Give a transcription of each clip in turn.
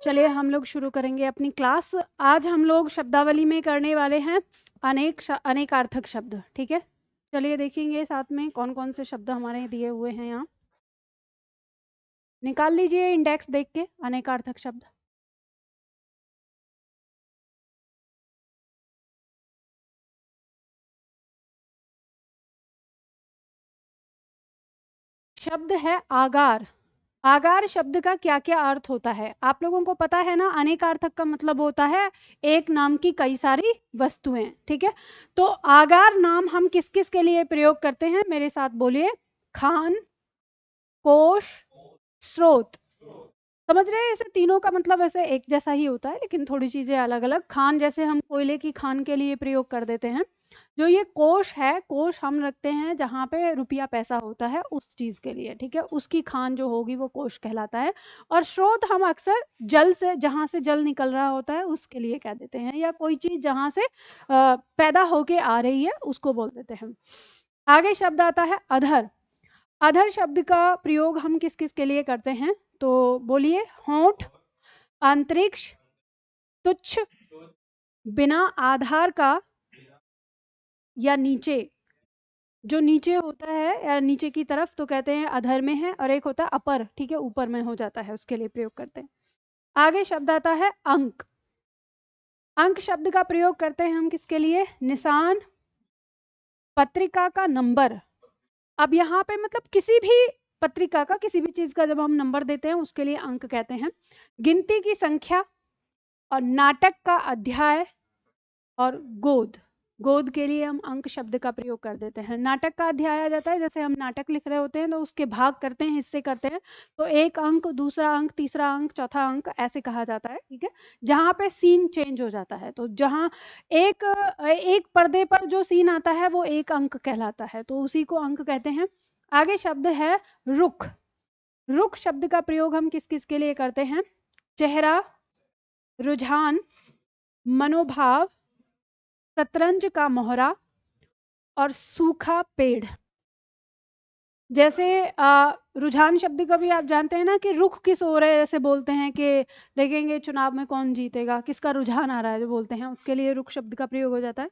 चलिए हम लोग शुरू करेंगे अपनी क्लास। आज हम लोग शब्दावली में करने वाले हैं अनेकार्थक शब्द। ठीक है, चलिए देखेंगे साथ में कौन कौन से शब्द हमारे दिए हुए हैं। यहाँ निकाल लीजिए इंडेक्स देख के अनेकार्थक शब्द। शब्द है आगार। आगार शब्द का क्या क्या अर्थ होता है आप लोगों को पता है ना। अनेकार्थक का मतलब होता है एक नाम की कई सारी वस्तुएं। ठीक है, तो आगार नाम हम किस किस के लिए प्रयोग करते हैं, मेरे साथ बोलिए। खान, कोश, स्रोत। समझ रहे हैं, ऐसे तीनों का मतलब ऐसे एक जैसा ही होता है लेकिन थोड़ी चीजें अलग अलग। खान जैसे हम कोयले की खान के लिए प्रयोग कर देते हैं। जो ये कोश है, कोश हम रखते हैं जहाँ पे रुपया पैसा होता है उस चीज के लिए। ठीक है, उसकी खान जो होगी वो कोश कहलाता है। और स्रोत हम अक्सर जल से, जहाँ से जल निकल रहा होता है उसके लिए कह देते हैं, या कोई चीज जहाँ से पैदा होके आ रही है उसको बोल देते हैं। आगे शब्द आता है अधर। अधर शब्द का प्रयोग हम किस किस के लिए करते हैं, तो बोलिए। होंठ, अंतरिक्ष, तुच्छ, बिना आधार का, या नीचे। जो नीचे होता है या नीचे की तरफ तो कहते हैं अधर में है, और एक होता है अपर। ठीक है, ऊपर में हो जाता है, उसके लिए प्रयोग करते हैं। आगे शब्द आता है अंक। अंक शब्द का प्रयोग करते हैं हम किसके लिए, निशान, पत्रिका का नंबर। अब यहाँ पे मतलब किसी भी पत्रिका का, किसी भी चीज का जब हम नंबर देते हैं उसके लिए अंक कहते हैं। गिनती की संख्या, और नाटक का अध्याय, और गोद। गोद के लिए हम अंक शब्द का प्रयोग कर देते हैं। नाटक का अध्याय आ जाता है, जैसे हम नाटक लिख रहे होते हैं तो उसके भाग करते हैं, हिस्से करते हैं, तो एक अंक, दूसरा अंक, तीसरा अंक, चौथा अंक, ऐसे कहा जाता है। ठीक है, जहाँ पे सीन चेंज हो जाता है, तो जहाँ एक एक पर्दे पर जो सीन आता है वो एक अंक कहलाता है, तो उसी को अंक कहते हैं। आगे शब्द है रुख। रुख शब्द का प्रयोग हम किस किस के लिए करते हैं, चेहरा, रुझान, मनोभाव, शतरंज का मोहरा, और सूखा पेड़। जैसे रुझान शब्द का भी आप जानते हैं ना कि रुख किस ओर है, जैसे बोलते हैं कि देखेंगे चुनाव में कौन जीतेगा, किसका रुझान आ रहा है, जो बोलते हैं उसके लिए रुख शब्द का प्रयोग हो जाता है।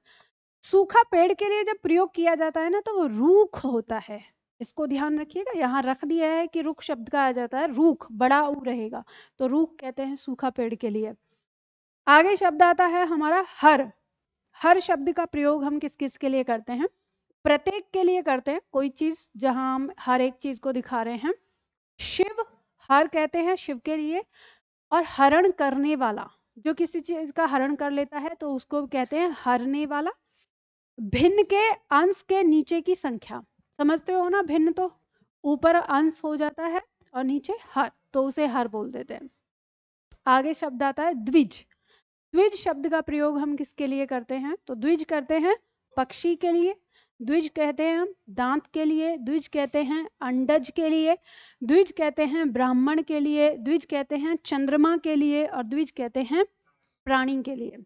सूखा पेड़ के लिए जब प्रयोग किया जाता है ना तो वो रूख होता है। इसको ध्यान रखिएगा, यहाँ रख दिया है कि रुख शब्द का आ जाता है रूख, बड़ा ऊ रहेगा, तो रूख कहते हैं सूखा पेड़ के लिए। आगे शब्द आता है हमारा हर। हर शब्द का प्रयोग हम किस किस के लिए करते हैं, प्रत्येक के लिए करते हैं, कोई चीज जहां हम हर एक चीज को दिखा रहे हैं। शिव, हर कहते हैं शिव के लिए। और हरण करने वाला, जो किसी चीज का हरण कर लेता है तो उसको कहते हैं हरने वाला। भिन्न के अंश के नीचे की संख्या, समझते हो ना, भिन्न तो ऊपर अंश हो जाता है और नीचे हर, तो उसे हर बोल देते हैं। आगे शब्द आता है द्विज। द्विज शब्द का प्रयोग हम किसके लिए करते हैं, तो द्विज करते हैं पक्षी के लिए, द्विज कहते हैं हम दांत के लिए, द्विज कहते हैं अंडज के लिए, द्विज कहते हैं ब्राह्मण के लिए, द्विज कहते हैं चंद्रमा के लिए, और द्विज कहते हैं प्राणी के लिए।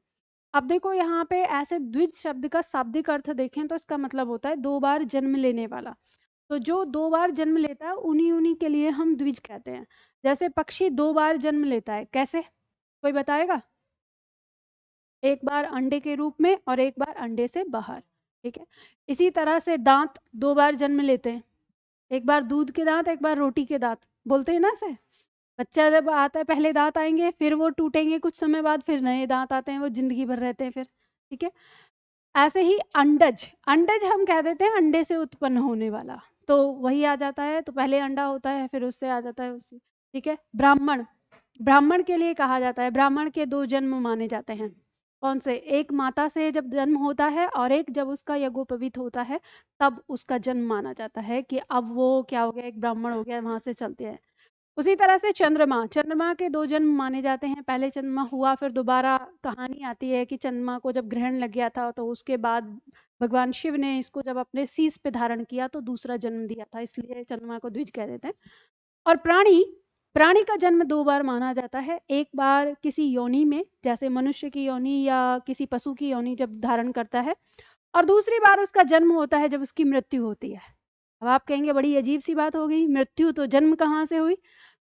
अब देखो यहाँ पे ऐसे द्विज शब्द का शाब्दिक अर्थ देखें तो इसका मतलब होता है दो बार जन्म लेने वाला। तो जो दो बार जन्म लेता है उन्हीं उन्हीं के लिए हम द्विज कहते हैं। जैसे पक्षी दो बार जन्म लेता है, कैसे, कोई बताएगा? एक बार अंडे के रूप में और एक बार अंडे से बाहर। ठीक है, इसी तरह से दांत दो बार जन्म लेते हैं, एक बार दूध के दांत, एक बार रोटी के दांत, बोलते हैं ना से। बच्चा जब आता है पहले दांत आएंगे, फिर वो टूटेंगे कुछ समय बाद, फिर नए दांत आते हैं, वो जिंदगी भर रहते हैं फिर। ठीक है, ऐसे ही अंडज, अंडज हम कह देते हैं अंडे से उत्पन्न होने वाला, तो वही आ जाता है, तो पहले अंडा होता है फिर उससे आ जाता है उससे। ठीक है, ब्राह्मण, ब्राह्मण के लिए कहा जाता है, ब्राह्मण के दो जन्म माने जाते हैं। कौन से, एक माता से जब जन्म होता है और एक जब उसका यज्ञोपवीत होता है तब उसका जन्म माना जाता है कि अब वो क्या हो गया, एक ब्राह्मण हो गया, वहां से चलते हैं। उसी तरह से चंद्रमा, चंद्रमा के दो जन्म माने जाते हैं, पहले चंद्रमा हुआ फिर दोबारा कहानी आती है कि चंद्रमा को जब ग्रहण लग गया था तो उसके बाद भगवान शिव ने इसको जब अपने शीश पे धारण किया तो दूसरा जन्म दिया था, इसलिए चंद्रमा को द्विज कह देते हैं। और प्राणी, प्राणी का जन्म दो बार माना जाता है, एक बार किसी योनि में, जैसे मनुष्य की योनि या किसी पशु की योनि जब धारण करता है, और दूसरी बार उसका जन्म होता है जब उसकी मृत्यु होती है। अब आप कहेंगे बड़ी अजीब सी बात हो गई, मृत्यु तो जन्म कहाँ से हुई,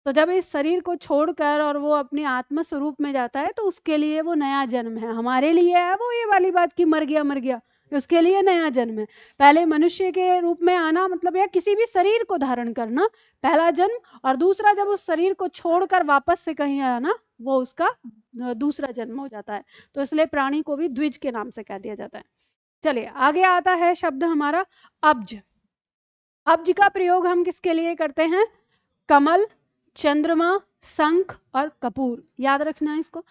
तो जब इस शरीर को छोड़कर और वो अपने आत्म स्वरूप में जाता है तो उसके लिए वो नया जन्म है। हमारे लिए है वो ये वाली बात कि मर गया, उसके लिए नया जन्म है। पहले मनुष्य के रूप में आना मतलब या किसी भी शरीर को धारण करना पहला जन्म, और दूसरा जब उस शरीर को छोड़कर वापस से कहीं आना वो उसका दूसरा जन्म हो जाता है। तो इसलिए प्राणी को भी द्विज के नाम से कह दिया जाता है। चलिए आगे आता है शब्द हमारा अब्ज। अब्ज का प्रयोग हम किसके लिए करते हैं? कमल, चंद्रमा, शंख और कपूर, याद रखना है इसको।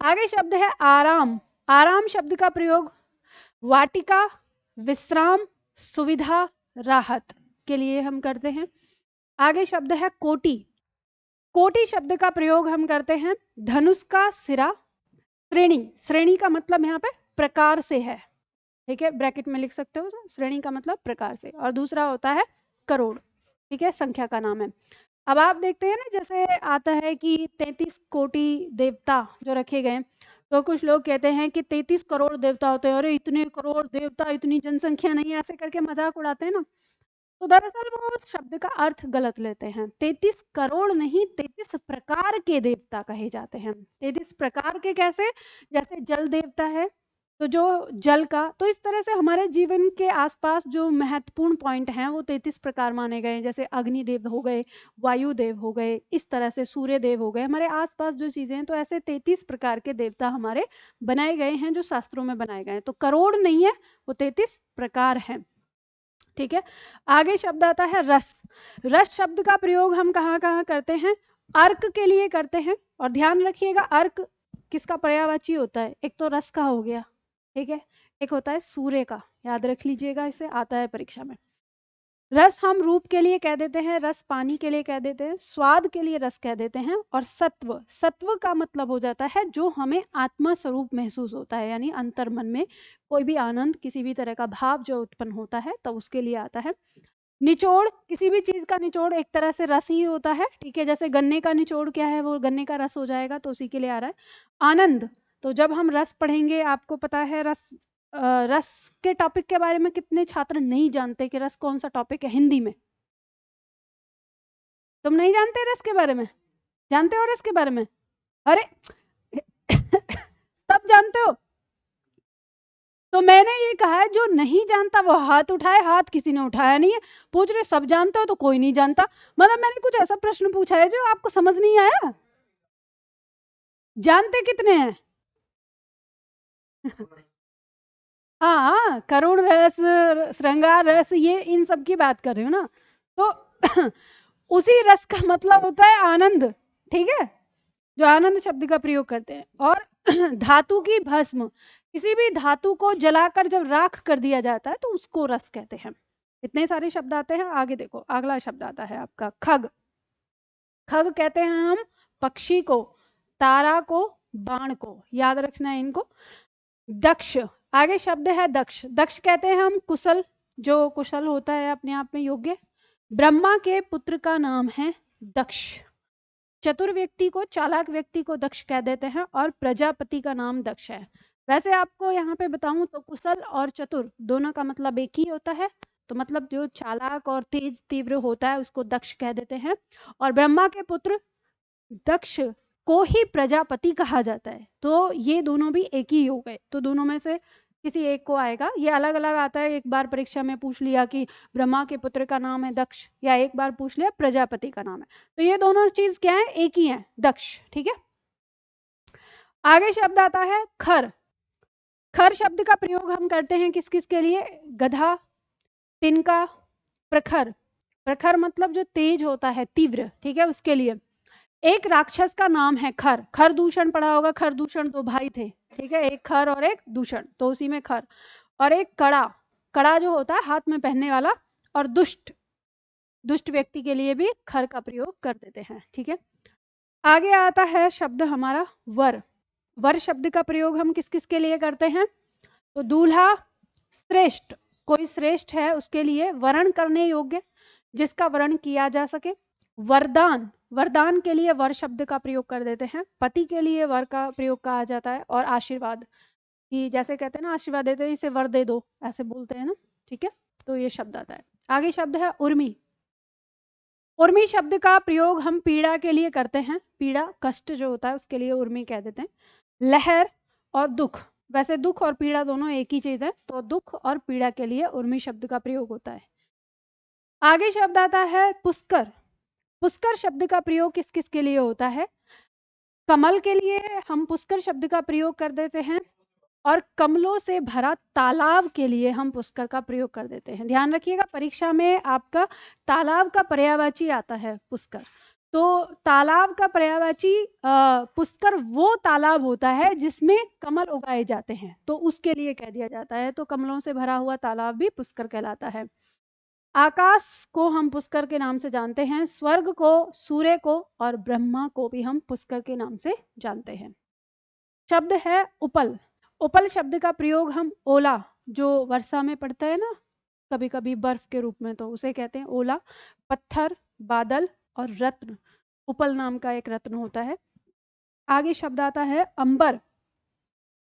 आगे शब्द है आराम। आराम शब्द का प्रयोग वाटिका, विश्राम, सुविधा, राहत के लिए हम करते हैं। आगे शब्द है कोटि। कोटि शब्द का प्रयोग हम करते हैं धनुष का सिरा, श्रेणी। श्रेणी का मतलब यहाँ पे प्रकार से है, ठीक है, ब्रैकेट में लिख सकते हो, श्रेणी का मतलब प्रकार से। और दूसरा होता है करोड़, ठीक है, संख्या का नाम है। अब आप देखते हैं ना, जैसे आता है कि 33 कोटि देवता जो रखे गए, तो कुछ लोग कहते हैं कि 33 करोड़ देवता होते हैं, अरे इतने करोड़ देवता, इतनी जनसंख्या नहीं है, ऐसे करके मजाक उड़ाते हैं ना। तो दरअसल वो उस शब्द का अर्थ गलत लेते हैं। 33 करोड़ नहीं, 33 प्रकार के देवता कहे जाते हैं। 33 प्रकार के कैसे? जैसे जल देवता है तो जो जल का, तो इस तरह से हमारे जीवन के आसपास जो महत्वपूर्ण पॉइंट हैं वो 33 प्रकार माने गए। जैसे अग्निदेव हो गए, वायु देव हो गए, इस तरह से सूर्य देव हो गए, हमारे आसपास जो चीजें हैं, तो ऐसे 33 प्रकार के देवता हमारे बनाए गए हैं, जो शास्त्रों में बनाए गए हैं। तो करोड़ नहीं है, वो 33 प्रकार हैं, ठीक है। आगे शब्द आता है रस। रस शब्द का प्रयोग हम कहाँ कहाँ करते हैं? अर्क के लिए करते हैं। और ध्यान रखिएगा, अर्क किसका पर्यायवाची होता है? एक तो रस का हो गया, ठीक है, एक होता है सूर्य का, याद रख लीजिएगा, इसे आता है परीक्षा में। रस हम रूप के लिए कह देते हैं, रस पानी के लिए कह देते हैं, स्वाद के लिए रस कह देते हैं। और सत्व, सत्व का मतलब हो जाता है जो हमें आत्मा स्वरूप महसूस होता है, यानी अंतर मन में कोई भी आनंद, किसी भी तरह का भाव जो उत्पन्न होता है, तब उसके लिए आता है। निचोड़, किसी भी चीज का निचोड़ एक तरह से रस ही होता है, ठीक है। जैसे गन्ने का निचोड़ क्या है? वो गन्ने का रस हो जाएगा, तो उसी के लिए आ रहा है। आनंद, तो जब हम रस पढ़ेंगे, आपको पता है रस, रस के टॉपिक के बारे में कितने छात्र नहीं जानते कि रस कौन सा टॉपिक है हिंदी में? तुम नहीं जानते रस के बारे में? जानते हो रस के बारे में? अरे सब जानते हो? तो मैंने ये कहा है जो नहीं जानता वो हाथ उठाए, हाथ किसी ने उठाया नहीं है। पूछ रहे सब जानते हो, तो कोई नहीं जानता। मतलब मैंने कुछ ऐसा प्रश्न पूछा है जो आपको समझ नहीं आया? जानते कितने हैं? हाँ हाँ, करुण रस, श्रृंगार रस, ये इन सब की बात कर रही हूँ ना। तो उसी रस का मतलब होता है आनंद, ठीक है, जो आनंद शब्द का प्रयोग करते हैं। और धातु की भस्म, किसी भी धातु को जलाकर जब राख कर दिया जाता है तो उसको रस कहते हैं। इतने सारे शब्द आते हैं। आगे देखो, अगला शब्द आता है आपका खग। खग कहते हैं हम पक्षी को, तारा को, बाण को, याद रखना है इनको। दक्ष, आगे शब्द है दक्ष। दक्ष कहते हैं हम कुशल, जो कुशल होता है अपने आप में योग्य। ब्रह्मा के पुत्र का नाम है दक्ष। चतुर व्यक्ति को, चालाक व्यक्ति को दक्ष कह देते हैं, और प्रजापति का नाम दक्ष है। वैसे आपको यहाँ पे बताऊं तो कुशल और चतुर दोनों का मतलब एक ही होता है। तो मतलब जो चालाक और तेज तीव्र होता है उसको दक्ष कह देते हैं। और ब्रह्मा के पुत्र दक्ष को ही प्रजापति कहा जाता है। तो ये दोनों भी एक ही हो गए। तो दोनों में से किसी एक को आएगा, ये अलग अलग आता है। एक बार परीक्षा में पूछ लिया कि ब्रह्मा के पुत्र का नाम है दक्ष, या एक बार पूछ लिया प्रजापति का नाम है। तो ये दोनों चीज क्या है? एक ही है, दक्ष, ठीक है। आगे शब्द आता है खर। खर शब्द का प्रयोग हम करते हैं किस किस के लिए? गधा, तिनका, प्रखर। प्रखर मतलब जो तेज होता है, तीव्र, ठीक है, उसके लिए। एक राक्षस का नाम है खर। खर दूषण पढ़ा होगा, खर दूषण दो भाई थे, ठीक है, एक खर और एक दूषण, तो उसी में खर। और एक कड़ा, कड़ा जो होता है हाथ में पहनने वाला। और दुष्ट, दुष्ट व्यक्ति के लिए भी खर का प्रयोग कर देते हैं, ठीक है। आगे आता है शब्द हमारा वर। वर शब्द का प्रयोग हम किस किस के लिए करते हैं? तो दूल्हा, श्रेष्ठ, कोई श्रेष्ठ है उसके लिए, वरण करने योग्य, जिसका वरण किया जा सके। वरदान, वरदान के लिए वर शब्द का प्रयोग कर देते हैं। पति के लिए वर का प्रयोग कहा जाता है। और आशीर्वाद, कि जैसे कहते हैं ना आशीर्वाद देते हैं, इसे वर दे दो, ऐसे बोलते हैं ना, ठीक है। तो ये शब्द आता है। आगे शब्द है उर्मी। उर्मी शब्द का प्रयोग हम पीड़ा के लिए करते हैं, पीड़ा कष्ट जो होता है उसके लिए उर्मी कह देते हैं। लहर और दुख, वैसे दुख और पीड़ा दोनों एक ही चीज है, तो दुख और पीड़ा के लिए उर्मी शब्द का प्रयोग होता है। आगे शब्द आता है पुष्कर। पुष्कर शब्द का प्रयोग किस किस के लिए होता है? कमल के लिए हम पुष्कर शब्द का प्रयोग कर देते हैं, और कमलों से भरा तालाब के लिए हम पुष्कर का प्रयोग कर देते हैं। ध्यान रखिएगा, परीक्षा में आपका तालाब का पर्यायवाची आता है पुष्कर। तो तालाब का पर्यायवाची पुष्कर वो तालाब होता है जिसमें कमल उगाए जाते हैं, तो उसके लिए कह दिया जाता है। तो कमलों से भरा हुआ तालाब भी पुष्कर कहलाता है। आकाश को हम पुष्कर के नाम से जानते हैं, स्वर्ग को, सूर्य को और ब्रह्मा को भी हम पुष्कर के नाम से जानते हैं। शब्द है उपल। उपल शब्द का प्रयोग हम ओला, जो वर्षा में पड़ता है ना कभी कभी बर्फ के रूप में, तो उसे कहते हैं ओला। पत्थर, बादल और रत्न, उपल नाम का एक रत्न होता है। आगे शब्द आता है अंबर।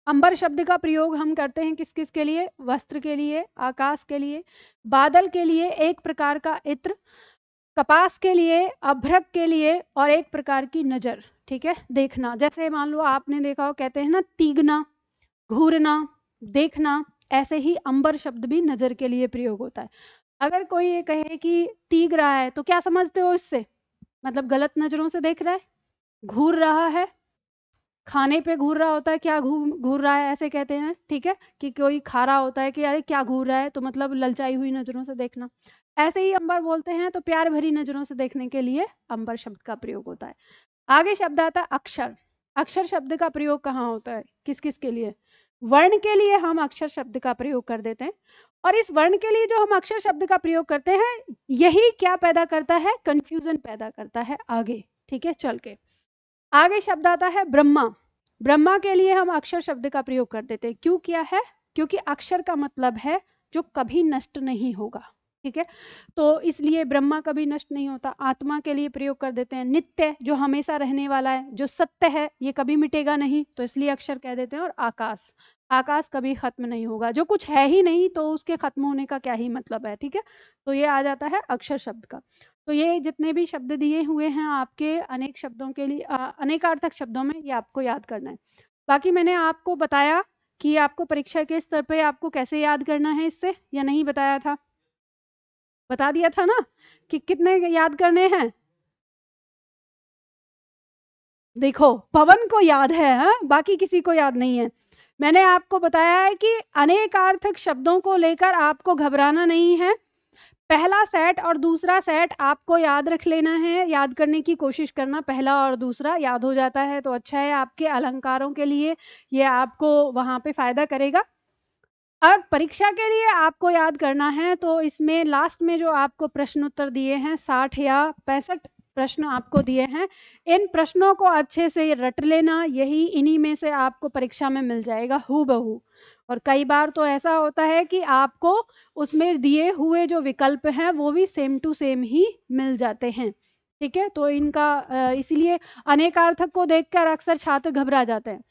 अंबर शब्द का प्रयोग हम करते हैं किस किस के लिए? वस्त्र के लिए, आकाश के लिए, बादल के लिए, एक प्रकार का इत्र, कपास के लिए, अभ्रक के लिए और एक प्रकार की नजर, ठीक है, देखना। जैसे मान लो आपने देखा हो, कहते हैं ना तीगना, घूरना, देखना, ऐसे ही अंबर शब्द भी नजर के लिए प्रयोग होता है। अगर कोई ये कहे कि तीग रहा है, तो क्या समझते हो इससे? मतलब गलत नजरों से देख रहा है, घूर रहा है, खाने पे घूर रहा होता है, क्या घूर रहा है ऐसे कहते हैं, ठीक है, कि कोई खा रहा होता है कि अरे क्या घूर रहा है, तो मतलब ललचाई हुई नजरों से देखना। ऐसे ही अंबर बोलते हैं, तो प्यार भरी नजरों से देखने के लिए अंबर शब्द का प्रयोग होता है। आगे शब्द आता है अक्षर। अक्षर शब्द का प्रयोग कहाँ होता है, किस किस के लिए? वर्ण के लिए हम अक्षर शब्द का प्रयोग कर देते हैं, और इस वर्ण के लिए जो हम अक्षर शब्द का प्रयोग करते हैं, यही क्या पैदा करता है? कंफ्यूजन पैदा करता है आगे, ठीक है। चल के आगे शब्द आता है ब्रह्मा। ब्रह्मा के लिए हम अक्षर शब्द का प्रयोग कर देते हैं। क्यों किया है? क्योंकि अक्षर का मतलब है जो कभी नष्ट नहीं होगा, ठीक है, तो इसलिए ब्रह्मा कभी नष्ट नहीं होता। आत्मा के लिए प्रयोग कर देते हैं नित्य, जो हमेशा रहने वाला है, जो सत्य है, ये कभी मिटेगा नहीं, तो इसलिए अक्षर कह देते हैं। और आकाश, आकाश कभी खत्म नहीं होगा, जो कुछ है ही नहीं तो उसके खत्म होने का क्या ही मतलब है, ठीक है। तो ये आ जाता है अक्षर शब्द का। तो ये जितने भी शब्द दिए हुए हैं आपके अनेक शब्दों के लिए, अनेकार्थक शब्दों में, ये आपको याद करना है। बाकी मैंने आपको बताया कि आपको परीक्षा के स्तर पे आपको कैसे याद करना है इससे, या नहीं बताया था? बता दिया था ना कि कितने याद करने हैं। देखो पवन को याद है, हाँ, बाकी किसी को याद नहीं है। मैंने आपको बताया है कि अनेकार्थक शब्दों को लेकर आपको घबराना नहीं है। पहला सेट और दूसरा सेट आपको याद रख लेना है, याद करने की कोशिश करना। पहला और दूसरा याद हो जाता है तो अच्छा है, आपके अलंकारों के लिए ये आपको वहाँ पे फायदा करेगा। और परीक्षा के लिए आपको याद करना है, तो इसमें लास्ट में जो आपको प्रश्न उत्तर दिए हैं, 60 या 65 प्रश्न आपको दिए हैं, इन प्रश्नों को अच्छे से रट लेना। यही इन्हीं में से आपको परीक्षा में मिल जाएगा हूबहू। और कई बार तो ऐसा होता है कि आपको उसमें दिए हुए जो विकल्प हैं वो भी सेम टू सेम ही मिल जाते हैं, ठीक है। तो इनका इसीलिए अनेकार्थक को देखकर अक्सर छात्र घबरा जाते हैं।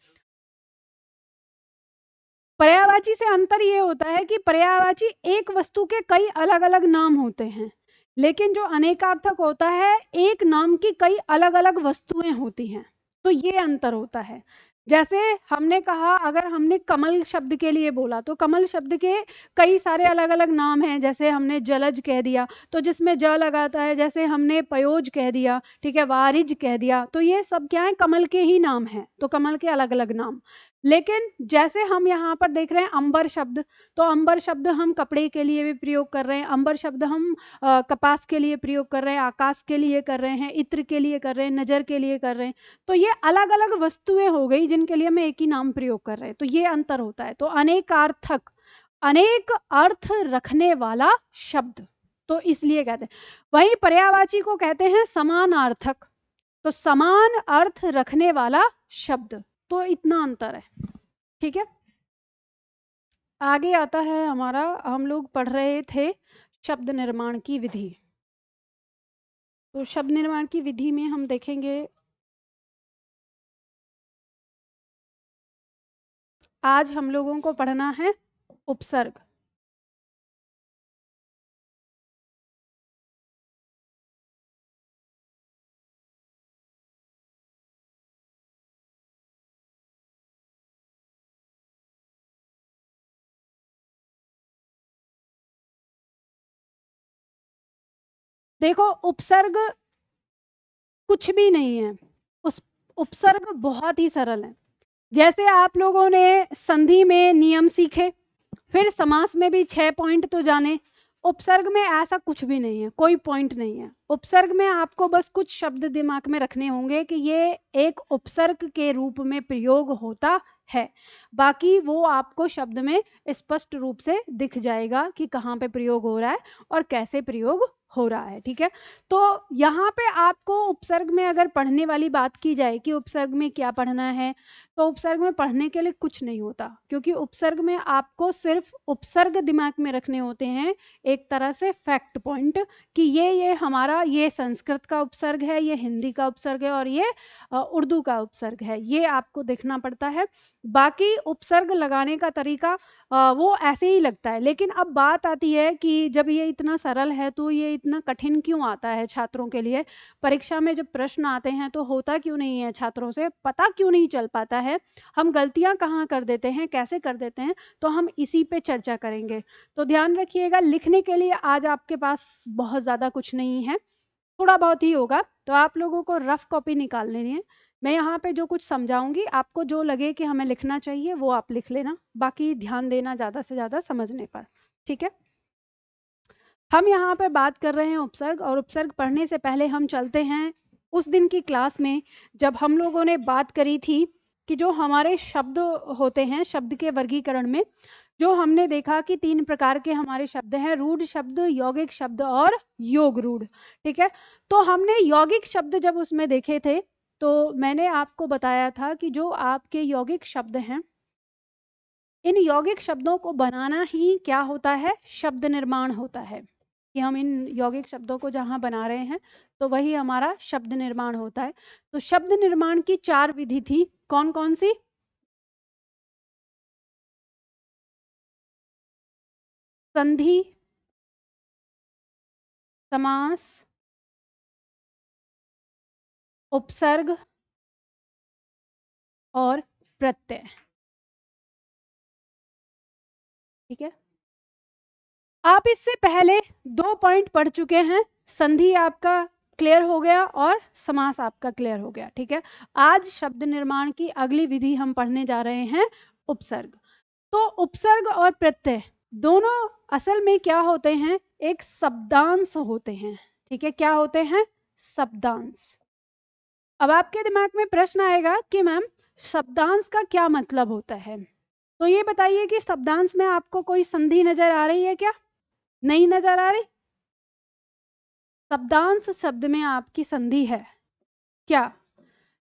पर्यायवाची से अंतर ये होता है कि पर्यायवाची एक वस्तु के कई अलग अलग नाम होते हैं, लेकिन जो अनेकार्थक होता है एक नाम की कई अलग अलग वस्तुएं होती हैं, तो ये अंतर होता है। जैसे हमने कहा, अगर हमने कमल शब्द के लिए बोला, तो कमल शब्द के कई सारे अलग अलग नाम हैं। जैसे हमने जलज कह दिया तो जिसमें ज लगाता है, जैसे हमने पयोज कह दिया, ठीक है, वारिज कह दिया, तो ये सब क्या है? कमल के ही नाम हैं, तो कमल के अलग अलग नाम। लेकिन जैसे हम यहाँ पर देख रहे हैं अंबर शब्द, तो अंबर शब्द हम कपड़े के लिए भी प्रयोग कर रहे हैं, अंबर शब्द हम कपास के लिए प्रयोग कर रहे हैं, आकाश के लिए कर रहे हैं, इत्र के लिए कर रहे हैं, नजर के लिए कर रहे हैं। तो ये अलग अलग वस्तुएं हो गई जिनके लिए हम एक ही नाम प्रयोग कर रहे हैं, तो ये अंतर होता है। तो अनेकार्थक, अनेक अर्थ रखने वाला शब्द, तो इसलिए कहते हैं। वही पर्यायवाची को कहते हैं समानार्थक, तो समान अर्थ रखने वाला शब्द, तो इतना अंतर है, ठीक है। आगे आता है हमारा, हम लोग पढ़ रहे थे शब्द निर्माण की विधि। तो शब्द निर्माण की विधि में हम देखेंगे, आज हम लोगों को पढ़ना है उपसर्ग। देखो उपसर्ग कुछ भी नहीं है, उस उपसर्ग बहुत ही सरल है। जैसे आप लोगों ने संधि में नियम सीखे, फिर समास में भी 6 पॉइंट तो जाने, उपसर्ग में ऐसा कुछ भी नहीं है, कोई पॉइंट नहीं है। उपसर्ग में आपको बस कुछ शब्द दिमाग में रखने होंगे कि ये एक उपसर्ग के रूप में प्रयोग होता है, बाकी वो आपको शब्द में स्पष्ट रूप से दिख जाएगा कि कहाँ पे प्रयोग हो रहा है और कैसे प्रयोग हो रहा है। ठीक है, तो यहाँ पे आपको उपसर्ग में अगर पढ़ने वाली बात की जाए कि उपसर्ग में क्या पढ़ना है, तो उपसर्ग में पढ़ने के लिए कुछ नहीं होता, क्योंकि उपसर्ग में आपको सिर्फ उपसर्ग दिमाग में रखने होते हैं, एक तरह से फैक्ट पॉइंट, कि ये हमारा ये संस्कृत का उपसर्ग है, ये हिंदी का उपसर्ग है और ये उर्दू का उपसर्ग है, ये आपको देखना पड़ता है। बाकी उपसर्ग लगाने का तरीका वो ऐसे ही लगता है। लेकिन अब बात आती है कि जब ये इतना सरल है तो ये इतना कठिन क्यों आता है छात्रों के लिए, परीक्षा में जब प्रश्न आते हैं तो होता क्यों नहीं है, छात्रों से पता क्यों नहीं चल पाता है, हम गलतियां कहाँ कर देते हैं, कैसे कर देते हैं, तो हम इसी पे चर्चा करेंगे। तो ध्यान रखिएगा, लिखने के लिए आज आपके पास बहुत ज़्यादा कुछ नहीं है, थोड़ा बहुत ही होगा, तो आप लोगों को रफ कॉपी निकाल लेनी है। मैं यहाँ पे जो कुछ समझाऊंगी, आपको जो लगे कि हमें लिखना चाहिए वो आप लिख लेना, बाकी ध्यान देना ज़्यादा से ज़्यादा समझने पर। ठीक है, हम यहाँ पे बात कर रहे हैं उपसर्ग, और उपसर्ग पढ़ने से पहले हम चलते हैं उस दिन की क्लास में जब हम लोगों ने बात करी थी कि जो हमारे शब्द होते हैं, शब्द के वर्गीकरण में जो हमने देखा कि 3 प्रकार के हमारे शब्द हैं, रूढ़ शब्द, यौगिक शब्द और योग रूढ़। ठीक है, तो हमने यौगिक शब्द जब उसमें देखे थे तो मैंने आपको बताया था कि जो आपके यौगिक शब्द हैं, इन यौगिक शब्दों को बनाना ही क्या होता है, शब्द निर्माण होता है, कि हम इन यौगिक शब्दों को जहाँ बना रहे हैं तो वही हमारा शब्द निर्माण होता है। तो शब्द निर्माण की 4 विधि थी, कौन कौन सी? संधि, समास, उपसर्ग और प्रत्यय। ठीक है, आप इससे पहले 2 पॉइंट पढ़ चुके हैं, संधि आपका क्लियर हो गया और समास आपका क्लियर हो गया। ठीक है, आज शब्द निर्माण की अगली विधि हम पढ़ने जा रहे हैं, उपसर्ग। तो उपसर्ग और प्रत्यय दोनों असल में क्या होते हैं, एक शब्दांश होते हैं। ठीक है, क्या होते हैं, शब्दांश। अब आपके दिमाग में प्रश्न आएगा कि मैम शब्दांश का क्या मतलब होता है, तो ये बताइए कि शब्दांश में आपको कोई संधि नजर आ रही है क्या? नहीं नजर आ रही? शब्दांश शब्द में आपकी संधि है क्या?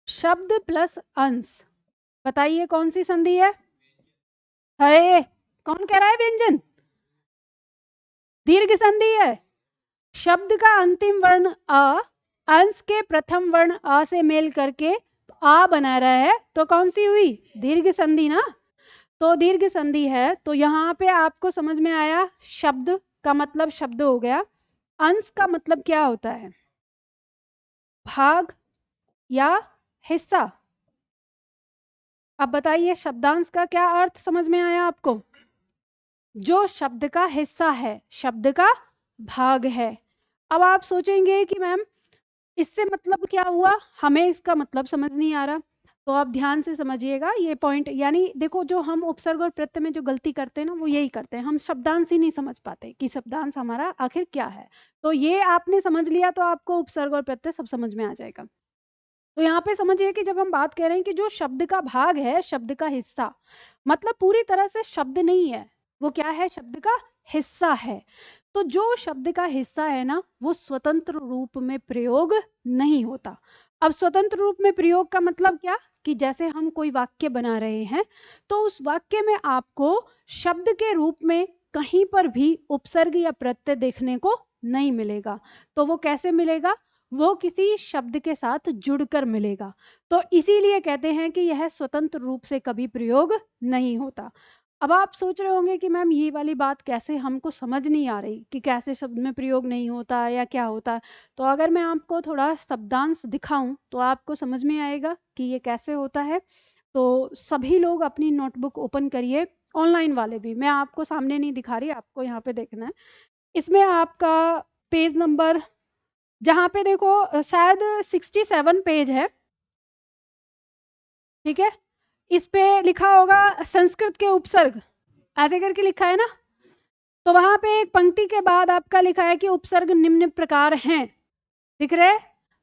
शब्द प्लस अंश, बताइए कौन सी संधि है? कौन कह रहा है व्यंजन? दीर्घ संधि है। शब्द का अंतिम वर्ण अ, अंश के प्रथम वर्ण अ से मेल करके आ बना रहा है, तो कौन सी हुई, दीर्घ संधि ना। तो दीर्घ संधि है, तो यहाँ पे आपको समझ में आया, शब्द का मतलब शब्द हो गया, अंश का मतलब क्या होता है, भाग या हिस्सा। अब बताइए शब्दांश का क्या अर्थ समझ में आया आपको? जो शब्द का हिस्सा है, शब्द का भाग है। अब आप सोचेंगे कि मैम इससे मतलब क्या हुआ, हमें इसका मतलब समझ नहीं आ रहा, तो आप ध्यान से समझिएगा ये पॉइंट। यानी देखो, जो हम उपसर्ग और प्रत्यय में जो गलती करते हैं ना, वो यही करते हैं, हम शब्दांश ही नहीं समझ पाते कि शब्दांश हमारा आखिर क्या है। तो ये आपने समझ लिया तो आपको उपसर्ग और प्रत्यय सब समझ में आ जाएगा। तो यहाँ पे समझिए कि जब हम बात कह रहे हैं कि जो शब्द का भाग है, शब्द का हिस्सा, मतलब पूरी तरह से शब्द नहीं है, वो क्या है, शब्द का हिस्सा है। तो जो शब्द का हिस्सा है ना, वो स्वतंत्र रूप में प्रयोग नहीं होता। अब स्वतंत्र रूप में प्रयोग का मतलब क्या, कि जैसे हम कोई वाक्य बना रहे हैं तो उस वाक्य में आपको शब्द के रूप में कहीं पर भी उपसर्ग या प्रत्यय देखने को नहीं मिलेगा। तो वो कैसे मिलेगा, वो किसी शब्द के साथ जुड़कर मिलेगा। तो इसीलिए कहते हैं कि यह स्वतंत्र रूप से कभी प्रयोग नहीं होता। अब आप सोच रहे होंगे कि मैम ये वाली बात कैसे हमको समझ नहीं आ रही, कि कैसे शब्द में प्रयोग नहीं होता या क्या होता है। तो अगर मैं आपको थोड़ा शब्दांश दिखाऊं तो आपको समझ में आएगा कि ये कैसे होता है। तो सभी लोग अपनी नोटबुक ओपन करिए, ऑनलाइन वाले भी, मैं आपको सामने नहीं दिखा रही, आपको यहाँ पे देखना है। इसमें आपका पेज नंबर जहाँ पे देखो शायद 67 पेज है, ठीक है, इस पे लिखा होगा संस्कृत के उपसर्ग, ऐसे करके लिखा है ना। तो वहां पे एक पंक्ति के बाद आपका लिखा है कि उपसर्ग निम्न प्रकार हैं, दिख रहे?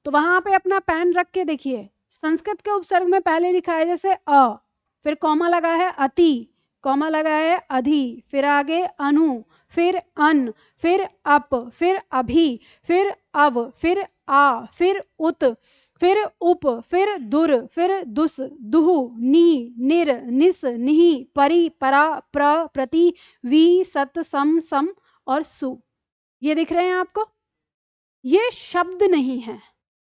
तो वहां पे अपना पेन रख के देखिए, संस्कृत के उपसर्ग में पहले लिखा है जैसे अ, फिर कॉमा लगा है अति, कॉमा लगा है अधि, फिर आगे अनु, फिर अन, फिर अप, फिर अभि, फिर अव, फिर आ, फिर उत, फिर उप, फिर दुर, फिर दुस, दुहु, नी, निर, निस, निहि, परि, परा, प्र, प्रति, वी, सत, सम, सम और सु। ये दिख रहे हैं आपको? ये शब्द नहीं है,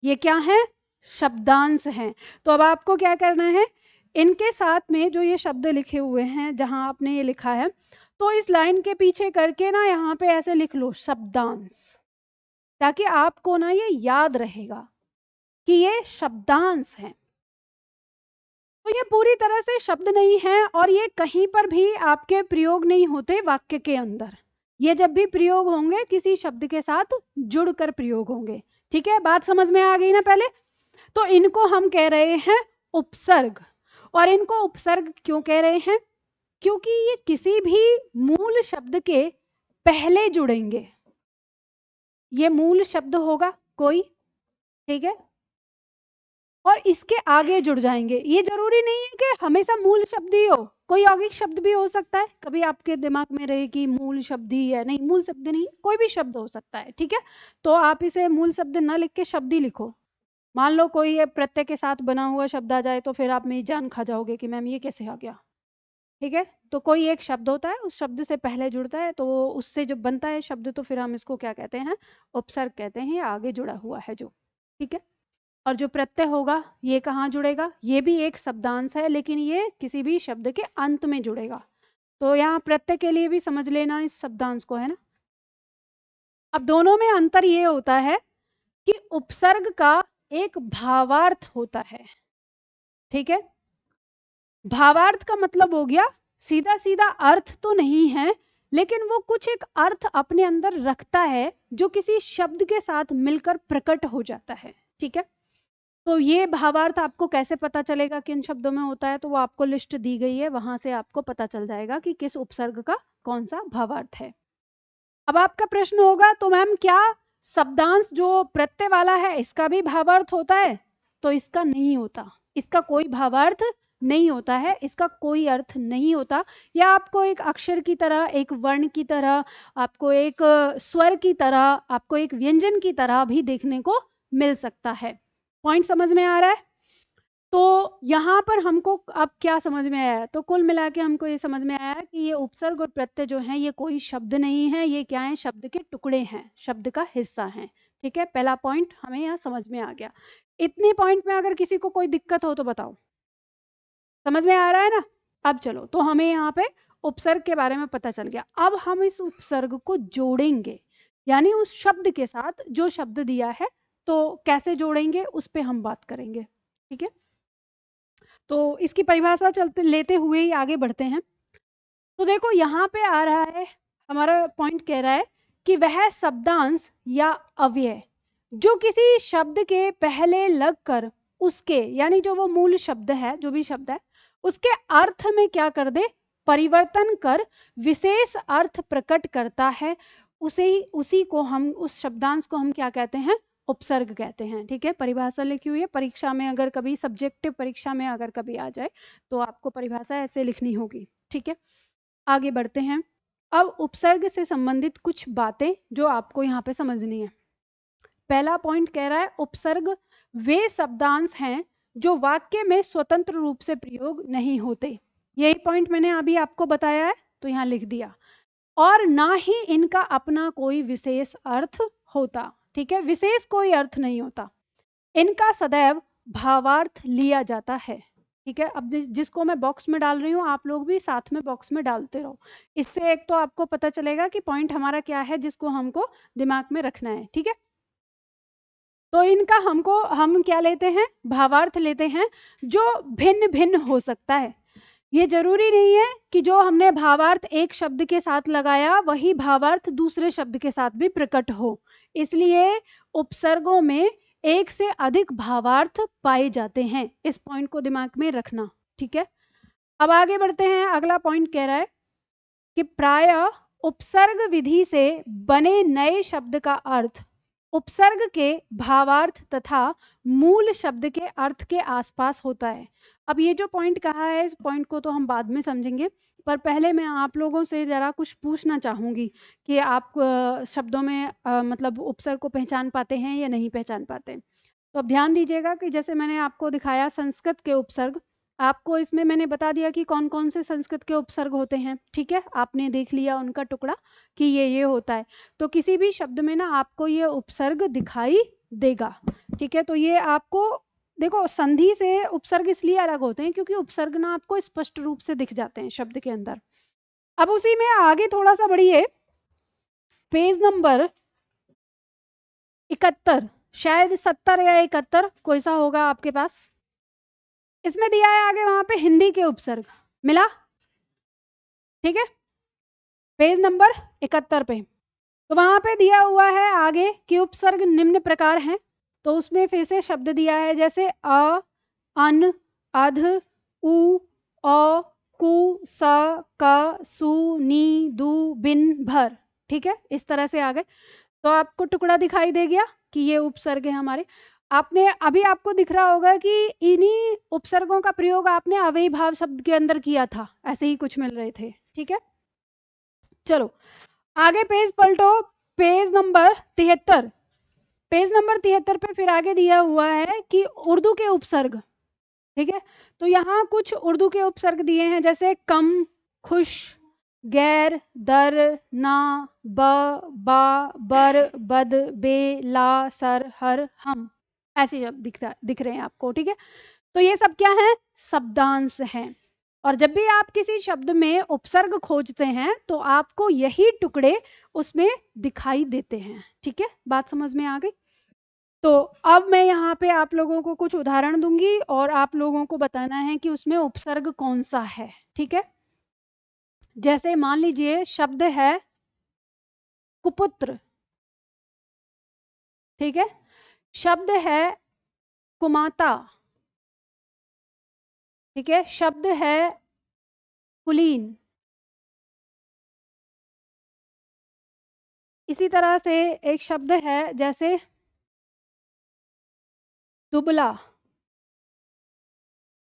ये क्या है? शब्दांश हैं। तो अब आपको क्या करना है, इनके साथ में जो ये शब्द लिखे हुए हैं, जहां आपने ये लिखा है, तो इस लाइन के पीछे करके ना यहाँ पे ऐसे लिख लो शब्दांश, ताकि आपको ना ये याद रहेगा कि ये शब्दांश है। तो ये पूरी तरह से शब्द नहीं है और ये कहीं पर भी आपके प्रयोग नहीं होते वाक्य के अंदर। ये जब भी प्रयोग होंगे किसी शब्द के साथ जुड़कर प्रयोग होंगे, ठीक है? बात समझ में आ गई ना पहले? तो इनको हम कह रहे हैं उपसर्ग। और इनको उपसर्ग क्यों कह रहे हैं? क्योंकि ये किसी भी मूल शब्द के पहले जुड़ेंगे। ये मूल शब्द होगा कोई, ठीक है, और इसके आगे जुड़ जाएंगे। ये जरूरी नहीं है कि हमेशा मूल शब्द ही हो, कोई यौगिक शब्द भी हो सकता है। कभी आपके दिमाग में रहे कि मूल शब्द ही है, नहीं, मूल शब्द नहीं, कोई भी शब्द हो सकता है, ठीक है। तो आप इसे मूल शब्द ना लिख के शब्द ही लिखो। मान लो कोई ये प्रत्यय के साथ बना हुआ शब्द आ जाए तो फिर आप मेरी जान खा जाओगे कि मैम ये कैसे आ गया, ठीक है। तो कोई एक शब्द होता है, उस शब्द से पहले जुड़ता है, तो उससे जो बनता है शब्द, तो फिर हम इसको क्या कहते हैं? उपसर्ग कहते हैं। ये आगे जुड़ा हुआ है जो, ठीक है। और जो प्रत्यय होगा ये कहाँ जुड़ेगा? ये भी एक शब्दांश है, लेकिन ये किसी भी शब्द के अंत में जुड़ेगा। तो यहाँ प्रत्यय के लिए भी समझ लेना इस शब्दांश को, है ना। अब दोनों में अंतर ये होता है कि उपसर्ग का एक भावार्थ होता है, ठीक है। भावार्थ का मतलब हो गया सीधा सीधा अर्थ तो नहीं है, लेकिन वो कुछ एक अर्थ अपने अंदर रखता है जो किसी शब्द के साथ मिलकर प्रकट हो जाता है, ठीक है। तो ये भावार्थ आपको कैसे पता चलेगा किन शब्दों में होता है? तो वो आपको लिस्ट दी गई है, वहां से आपको पता चल जाएगा कि किस उपसर्ग का कौन सा भावार्थ है। अब आपका प्रश्न होगा, तो मैम क्या शब्दांश जो प्रत्यय वाला है इसका भी भावार्थ होता है? तो इसका नहीं होता, इसका कोई भावार्थ नहीं होता है, इसका कोई अर्थ नहीं होता। या आपको एक अक्षर की तरह, एक वर्ण की तरह, आपको एक स्वर की तरह, आपको एक व्यंजन की तरह भी देखने को मिल सकता है। पॉइंट समझ में आ रहा है? तो यहाँ पर हमको अब क्या समझ में आया? तो कुल मिला के हमको ये समझ में आया कि ये उपसर्ग और प्रत्यय जो हैं ये कोई शब्द नहीं है, ये क्या है? शब्द के टुकड़े हैं, शब्द का हिस्सा हैं, ठीक है। पहला पॉइंट हमें यहाँ समझ में आ गया। इतनी पॉइंट में अगर किसी को कोई दिक्कत हो तो बताओ, समझ में आ रहा है ना? अब चलो, तो हमें यहाँ पे उपसर्ग के बारे में पता चल गया। अब हम इस उपसर्ग को जोड़ेंगे, यानी उस शब्द के साथ जो शब्द दिया है, तो कैसे जोड़ेंगे उस पर हम बात करेंगे, ठीक है। तो इसकी परिभाषा चलते लेते हुए ही आगे बढ़ते हैं। तो देखो यहाँ पे आ रहा है, हमारा पॉइंट कह रहा है कि वह शब्दांश या अव्यय जो किसी शब्द के पहले लगकर उसके, यानी जो वो मूल शब्द है, जो भी शब्द है, उसके अर्थ में क्या कर दे? परिवर्तन कर विशेष अर्थ प्रकट करता है, उसी को हम, उस शब्दांश को हम क्या कहते हैं? उपसर्ग कहते हैं, ठीक है। परिभाषा लिखी हुई है, परीक्षा में अगर कभी, सब्जेक्टिव परीक्षा में अगर कभी आ जाए तो आपको परिभाषा ऐसे लिखनी होगी, ठीक है। आगे बढ़ते हैं। अब उपसर्ग से संबंधित कुछ बातें जो आपको यहाँ पे समझनी है। पहला पॉइंट कह रहा है उपसर्ग वे शब्दांश हैं जो वाक्य में स्वतंत्र रूप से प्रयोग नहीं होते। यही पॉइंट मैंने अभी आपको बताया है, तो यहाँ लिख दिया। और ना ही इनका अपना कोई विशेष अर्थ होता, ठीक है। विशेष कोई अर्थ नहीं होता, इनका सदैव भावार्थ लिया जाता है, ठीक है। अब जिसको मैं बॉक्स में डाल रही हूँ, आप लोग भी साथ में बॉक्स में डालते रहो। इससे एक तो आपको पता चलेगा कि पॉइंट हमारा क्या है जिसको हमको दिमाग में रखना है, ठीक है। तो इनका हम क्या लेते हैं? भावार्थ लेते हैं, जो भिन्न भिन्न हो सकता है। ये जरूरी नहीं है कि जो हमने भावार्थ एक शब्द के साथ लगाया वही भावार्थ दूसरे शब्द के साथ भी प्रकट हो, इसलिए उपसर्गों में एक से अधिक भावार्थ पाए जाते हैं। इस पॉइंट को दिमाग में रखना, ठीक है। अब आगे बढ़ते हैं। अगला पॉइंट कह रहा है कि प्रायः उपसर्ग विधि से बने नए शब्द का अर्थ उपसर्ग के भावार्थ तथा मूल शब्द के अर्थ के आसपास होता है। अब ये जो पॉइंट कहा है, इस पॉइंट को तो हम बाद में समझेंगे, पर पहले मैं आप लोगों से ज़रा कुछ पूछना चाहूँगी कि आप शब्दों में मतलब उपसर्ग को पहचान पाते हैं या नहीं पहचान पाते। तो अब ध्यान दीजिएगा कि जैसे मैंने आपको दिखाया संस्कृत के उपसर्ग, आपको इसमें मैंने बता दिया कि कौन कौन से संस्कृत के उपसर्ग होते हैं, ठीक है। आपने देख लिया उनका टुकड़ा कि ये होता है। तो किसी भी शब्द में ना आपको ये उपसर्ग दिखाई देगा, ठीक है। तो ये आपको देखो, संधि से उपसर्ग इसलिए अलग होते हैं क्योंकि उपसर्ग ना आपको स्पष्ट रूप से दिख जाते हैं शब्द के अंदर। अब उसी में आगे थोड़ा सा बढ़िए, पेज नंबर 71, शायद 70 या 71 कोई सा होगा आपके पास। इसमें दिया है आगे वहां पे हिंदी के उपसर्ग, मिला, ठीक है। पेज नंबर 71 पे तो वहां पे दिया हुआ है आगे कि उपसर्ग निम्न प्रकार हैं। तो उसमें फिर से शब्द दिया है जैसे अ, अन, अध, उ, औ, कु, स, क, सु, नी, दु, बिन, भर, ठीक है। इस तरह से आ गए तो आपको टुकड़ा दिखाई दे गया कि ये उपसर्ग है हमारे। आपने अभी आपको दिख रहा होगा कि इन्हीं उपसर्गों का प्रयोग आपने अव्ययी भाव शब्द के अंदर किया था, ऐसे ही कुछ मिल रहे थे, ठीक है। चलो आगे पेज पलटो, पेज नंबर 73। पेज नंबर 73 पे फिर आगे दिया हुआ है कि उर्दू के उपसर्ग, ठीक है। तो यहाँ कुछ उर्दू के उपसर्ग दिए हैं जैसे कम, खुश, गैर, दर, ना, ब, बा, बर, बद, बे, ला, सर, हर, हम, ऐसे शब्द दिख रहे हैं आपको, ठीक है। तो ये सब क्या है, शब्दांश हैं। और जब भी आप किसी शब्द में उपसर्ग खोजते हैं तो आपको यही टुकड़े उसमें दिखाई देते हैं, ठीक है। बात समझ में आ गई। तो अब मैं यहाँ पे आप लोगों को कुछ उदाहरण दूंगी और आप लोगों को बताना है कि उसमें उपसर्ग कौन सा है, ठीक है। जैसे मान लीजिए शब्द है कुपुत्र, ठीक है। शब्द है कुमाता, ठीक है। शब्द है कुलीन। इसी तरह से एक शब्द है जैसे दुबला,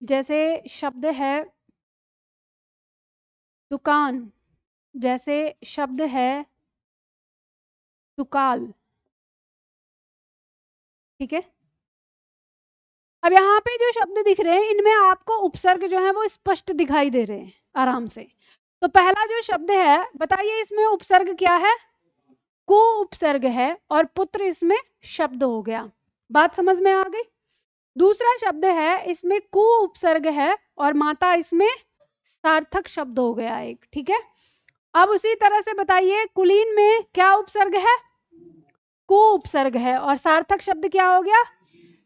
जैसे शब्द है दुकान, जैसे शब्द है दुकाल, ठीक है। अब यहाँ पे जो शब्द दिख रहे हैं इनमें आपको उपसर्ग जो है वो स्पष्ट दिखाई दे रहे हैं आराम से। तो पहला जो शब्द है, बताइए इसमें उपसर्ग क्या है, को उपसर्ग है और पुत्र इसमें शब्द हो गया। बात समझ में आ गई। दूसरा शब्द है, इसमें को उपसर्ग है और माता इसमें सार्थक शब्द हो गया एक, ठीक है। अब उसी तरह से बताइए कुलीन में क्या उपसर्ग है, को उपसर्ग है और सार्थक शब्द क्या हो गया,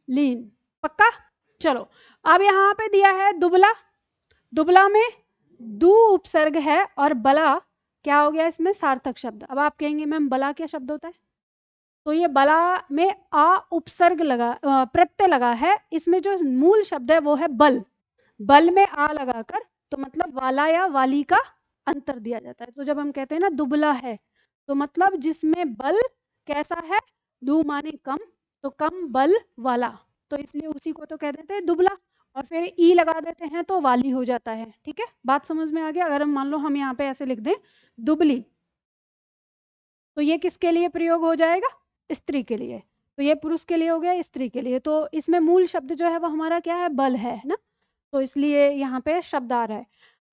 लीन, पक्का। चलो अब यहाँ पे दिया है दुबला, दुबला में दू उपसर्ग है और बला क्या हो गया इसमें सार्थक शब्द। अब आप कहेंगे मैम बला क्या शब्द होता है, तो ये बला में आ उपसर्ग लगा, प्रत्यय लगा है। इसमें जो मूल शब्द है वो है बल, बल में आ लगाकर तो मतलब वाला या वाली का अंतर दिया जाता है। तो जब हम कहते हैं ना दुबला है तो मतलब जिसमें बल कैसा है, दू माने कम, तो कम बल वाला, तो इसलिए उसी को तो कह देते हैं दुबला और फिर ई लगा देते हैं तो वाली हो जाता है, ठीक है। बात समझ में आ गया। अगर हम मान लो हम यहाँ पे ऐसे लिख दें दुबली, तो ये किसके लिए प्रयोग हो जाएगा, स्त्री के लिए। तो ये पुरुष के लिए हो गया, स्त्री के लिए। तो इसमें मूल शब्द जो है वो हमारा क्या है, बल है ना, तो इसलिए यहाँ पे शब्द आ रहा है।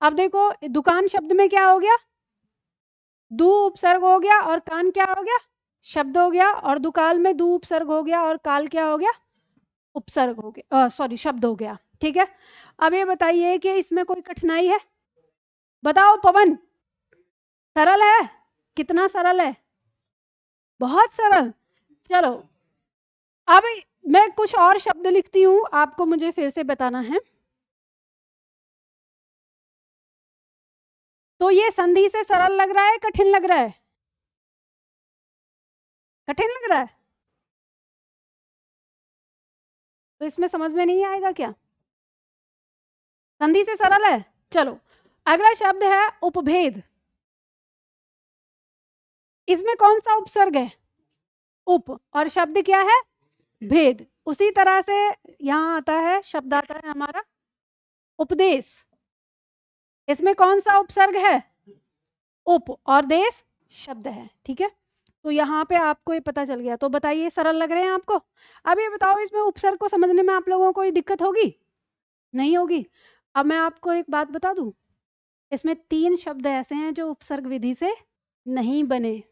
अब देखो दुकान शब्द में क्या हो गया, दू उपसर्ग हो गया और कान क्या हो गया, शब्द हो गया। और दुकाल में दू उपसर्ग हो गया और काल क्या हो गया, उपसर्ग हो गया, सॉरी शब्द हो गया, ठीक है। अब ये बताइए कि इसमें कोई कठिनाई है, बताओ पवन। सरल है, कितना सरल है, बहुत सरल। चलो अब मैं कुछ और शब्द लिखती हूँ, आपको मुझे फिर से बताना है। तो ये संधि से सरल लग रहा है, कठिन लग रहा है? कठिन लग रहा है? तो इसमें समझ में नहीं आएगा क्या? संधि से सरल है। चलो अगला शब्द है उपभेद। इसमें कौन सा उपसर्ग है? उप, और शब्द क्या है? भेद। उसी तरह से यहाँ आता है, शब्द आता है हमारा उपदेश। इसमें कौन सा उपसर्ग है? उप, और देश शब्द है। ठीक है, तो यहाँ पे आपको ये पता चल गया। तो बताइए, सरल लग रहे हैं आपको? अब ये बताओ, इसमें उपसर्ग को समझने में आप लोगों को कोई दिक्कत होगी? नहीं होगी। अब मैं आपको एक बात बता दूं, इसमें 3 शब्द ऐसे हैं जो उपसर्ग विधि से नहीं बने।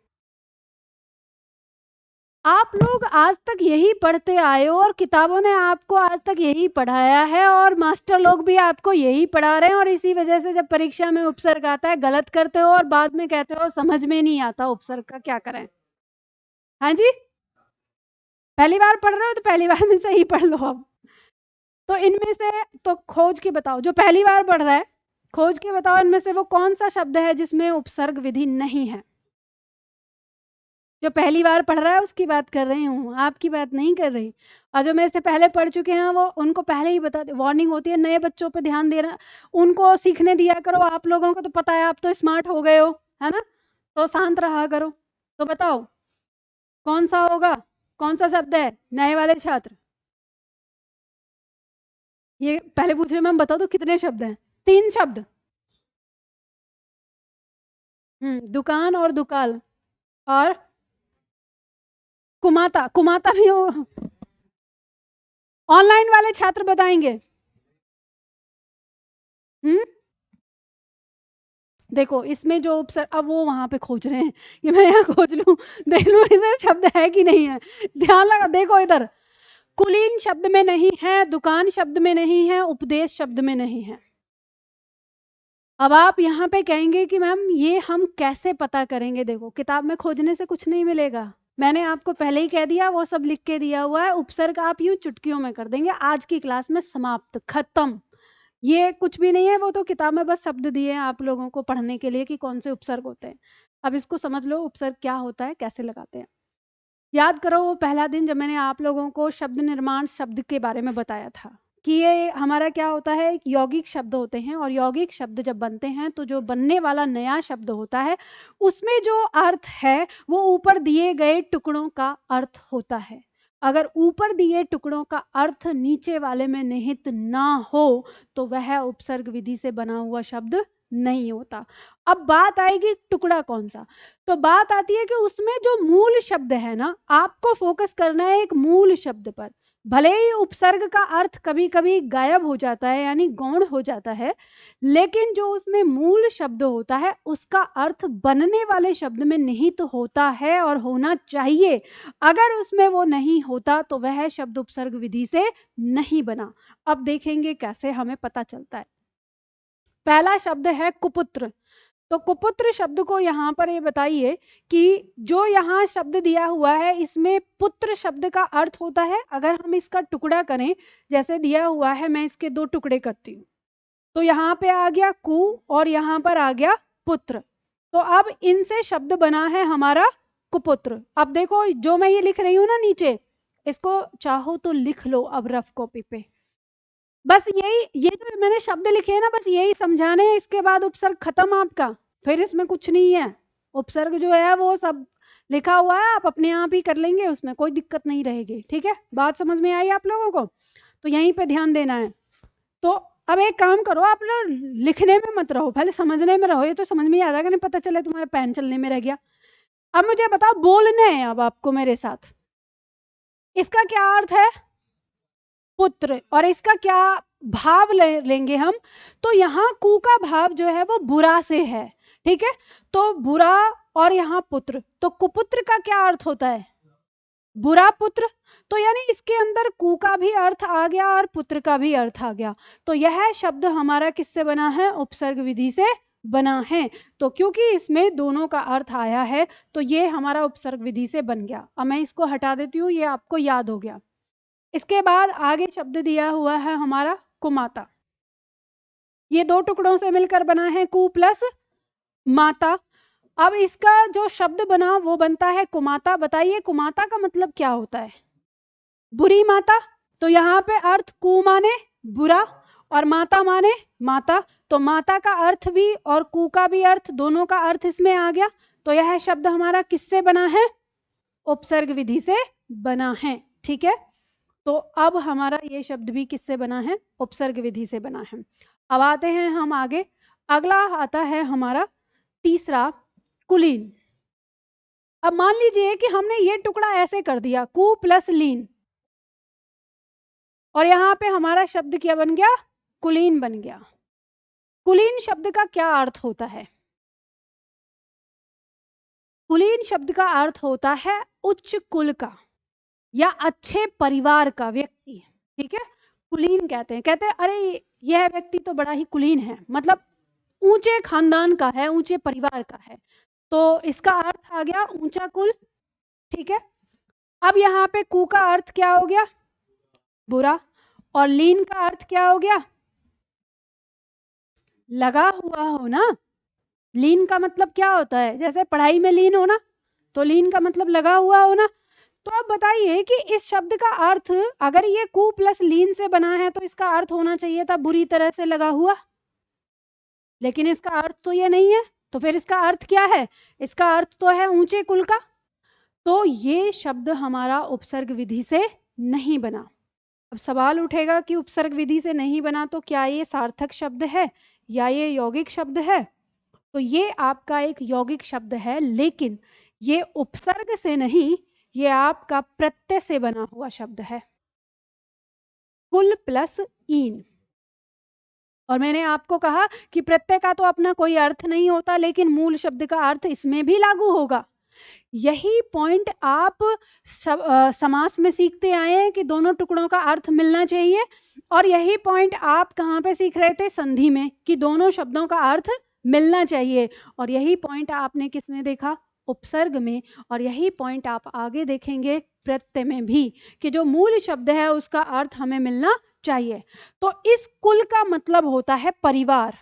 आप लोग आज तक यही पढ़ते आए हो और किताबों ने आपको आज तक यही पढ़ाया है और मास्टर लोग भी आपको यही पढ़ा रहे हैं, और इसी वजह से जब परीक्षा में उपसर्ग आता है गलत करते हो और बाद में कहते हो समझ में नहीं आता उपसर्ग का क्या करें। हाँ जी, पहली बार पढ़ रहे हो तो पहली बार में से ही पढ़ लो अब। तो इनमें से तो खोज के बताओ, जो पहली बार पढ़ रहा है खोज के बताओ इनमें से वो कौन सा शब्द है जिसमें उपसर्ग विधि नहीं है। जो पहली बार पढ़ रहा है उसकी बात कर रही हूँ, आपकी बात नहीं कर रही। और जो मेरे से पहले पढ़ चुके हैं वो उनको पहले ही बता, वार्निंग होती है नए बच्चों पे ध्यान देना, उनको सीखने दिया करो। आप लोगों को तो पता है, आप तो स्मार्ट हो गए हो, है ना, तो शांत रहा करो। तो बताओ कौन सा होगा, कौन सा शब्द है? नए वाले छात्र, ये पहले पूछ रहे, मैं बता दूं कितने शब्द हैं? 3 शब्द। दुकान और दुकाल और कुमाता। कुमाता भी हो, ऑनलाइन वाले छात्र बताएंगे। देखो इसमें जो उपसर्ग, अब वो वहां पे खोज रहे हैं, ये मैं यहाँ खोज लूं, देख लूं इधर शब्द है कि नहीं है। ध्यान लगा, देखो इधर कुलीन शब्द में नहीं है, दुकान शब्द में नहीं है, उपदेश शब्द में नहीं है। अब आप यहाँ पे कहेंगे कि मैम ये हम कैसे पता करेंगे? देखो किताब में खोजने से कुछ नहीं मिलेगा, मैंने आपको पहले ही कह दिया, वो सब लिख के दिया हुआ है। उपसर्ग आप यूं चुटकियों में कर देंगे, आज की क्लास में समाप्त, खत्म। ये कुछ भी नहीं है, वो तो किताब में बस शब्द दिए हैं आप लोगों को पढ़ने के लिए कि कौन से उपसर्ग होते हैं। अब इसको समझ लो उपसर्ग क्या होता है, कैसे लगाते हैं। याद करो वो पहला दिन जब मैंने आप लोगों को शब्द निर्माण शब्द के बारे में बताया था कि ये हमारा क्या होता है, एक यौगिक शब्द होते हैं, और यौगिक शब्द जब बनते हैं तो जो बनने वाला नया शब्द होता है उसमें जो अर्थ है वो ऊपर दिए गए टुकड़ों का अर्थ होता है। अगर ऊपर दिए टुकड़ों का अर्थ नीचे वाले में निहित ना हो तो वह उपसर्ग विधि से बना हुआ शब्द नहीं होता। अब बात आएगी टुकड़ा कौन सा, तो बात आती है कि उसमें जो मूल शब्द है ना, आपको फोकस करना है एक मूल शब्द पर। भले ही उपसर्ग का अर्थ कभी कभी गायब हो जाता है, यानी गौण हो जाता है, लेकिन जो उसमें मूल शब्द होता है उसका अर्थ बनने वाले शब्द में निहित होता है और होना चाहिए। अगर उसमें वो नहीं होता तो वह शब्द उपसर्ग विधि से नहीं बना। अब देखेंगे कैसे हमें पता चलता है। पहला शब्द है कुपुत्र। तो कुपुत्र शब्द को यहाँ पर ये बताइए कि जो यहाँ शब्द दिया हुआ है इसमें पुत्र शब्द का अर्थ होता है। अगर हम इसका टुकड़ा करें, जैसे दिया हुआ है, मैं इसके 2 टुकड़े करती हूँ, तो यहाँ पे आ गया कु और यहाँ पर आ गया पुत्र। तो अब इनसे शब्द बना है हमारा कुपुत्र। अब देखो जो मैं ये लिख रही हूँ ना नीचे, इसको चाहो तो लिख लो अब रफ कॉपी पे। बस यही, ये जो मैंने शब्द लिखे हैं ना, बस यही समझाने हैं। इसके बाद उपसर्ग खत्म आपका, फिर इसमें कुछ नहीं है। उपसर्ग जो है वो सब लिखा हुआ है, आप अपने आप ही कर लेंगे, उसमें कोई दिक्कत नहीं रहेगी। ठीक है, बात समझ में आई आप लोगों को? तो यहीं पे ध्यान देना है। तो अब एक काम करो, आप लोग लिखने में मत रहो, पहले समझने में रहो। ये तो समझ में ही आ जाएगा, नहीं पता चले तुम्हारे पैन चलने में रह गया। अब मुझे बताओ, बोलने हैं अब आपको मेरे साथ, इसका क्या अर्थ है? पुत्र। और इसका क्या भाव लेंगे हम? तो यहाँ कु का भाव जो है वो बुरा से है। ठीक है, तो बुरा, और यहाँ पुत्र, तो कुपुत्र का क्या अर्थ होता है? बुरा पुत्र। तो यानी इसके अंदर कु का भी अर्थ आ गया और पुत्र का भी अर्थ आ गया। तो यह शब्द हमारा किससे बना है? उपसर्ग विधि से बना है। तो क्योंकि इसमें दोनों का अर्थ आया है तो ये हमारा उपसर्ग विधि से बन गया। अब मैं इसको हटा देती हूँ, ये आपको याद हो गया। इसके बाद आगे शब्द दिया हुआ है हमारा कुमाता। ये 2 टुकड़ों से मिलकर बना है कु प्लस माता। अब इसका जो शब्द बना वो बनता है कुमाता। बताइए कुमाता का मतलब क्या होता है? बुरी माता। तो यहाँ पे अर्थ कु माने बुरा और माता माने माता, तो माता का अर्थ भी और कु का भी अर्थ, दोनों का अर्थ इसमें आ गया। तो यह शब्द हमारा किससे बना है? उपसर्ग विधि से बना है। ठीक है, तो अब हमारा ये शब्द भी किससे बना है? उपसर्ग विधि से बना है। अब आते हैं हम आगे। अगला आता है हमारा तीसरा, कुलीन। अब मान लीजिए कि हमने ये टुकड़ा ऐसे कर दिया, कु प्लस लीन, और यहाँ पे हमारा शब्द क्या बन गया? कुलीन बन गया। कुलीन शब्द का क्या अर्थ होता है? कुलीन शब्द का अर्थ होता है उच्च कुल का या अच्छे परिवार का व्यक्ति। ठीक है, कुलीन कहते हैं अरे यह व्यक्ति तो बड़ा ही कुलीन है, मतलब ऊंचे खानदान का है, ऊंचे परिवार का है। तो इसका अर्थ आ गया ऊंचा कुल। ठीक है, अब यहाँ पे कु का अर्थ क्या हो गया? बुरा। और लीन का अर्थ क्या हो गया? लगा हुआ हो ना। लीन का मतलब क्या होता है? जैसे पढ़ाई में लीन होना, तो लीन का मतलब लगा हुआ होना। तो अब बताइए कि इस शब्द का अर्थ, अगर ये कु प्लस लीन से बना है तो इसका अर्थ होना चाहिए था बुरी तरह से लगा हुआ, लेकिन इसका अर्थ तो ये नहीं है। तो फिर इसका अर्थ क्या है? इसका अर्थ तो है ऊंचे कुल का। तो ये शब्द हमारा उपसर्ग विधि से नहीं बना। अब सवाल उठेगा कि उपसर्ग विधि से नहीं बना तो क्या ये सार्थक शब्द है या ये यौगिक शब्द है? तो ये आपका एक यौगिक शब्द है, लेकिन ये उपसर्ग से नहीं, ये आपका प्रत्यय से बना हुआ शब्द है, कुल प्लस ईन। और मैंने आपको कहा कि प्रत्यय का तो अपना कोई अर्थ नहीं होता, लेकिन मूल शब्द का अर्थ इसमें भी लागू होगा। यही पॉइंट आप समास में सीखते आए हैं कि दोनों टुकड़ों का अर्थ मिलना चाहिए, और यही पॉइंट आप कहाँ पे सीख रहे थे? संधि में, कि दोनों शब्दों का अर्थ मिलना चाहिए। और यही पॉइंट आपने किस में देखा? उपसर्ग में। और यही पॉइंट आप आगे देखेंगे प्रत्यय में भी, कि जो मूल शब्द है उसका अर्थ हमें मिलना चाहिए। तो इस कुल का मतलब होता है परिवार।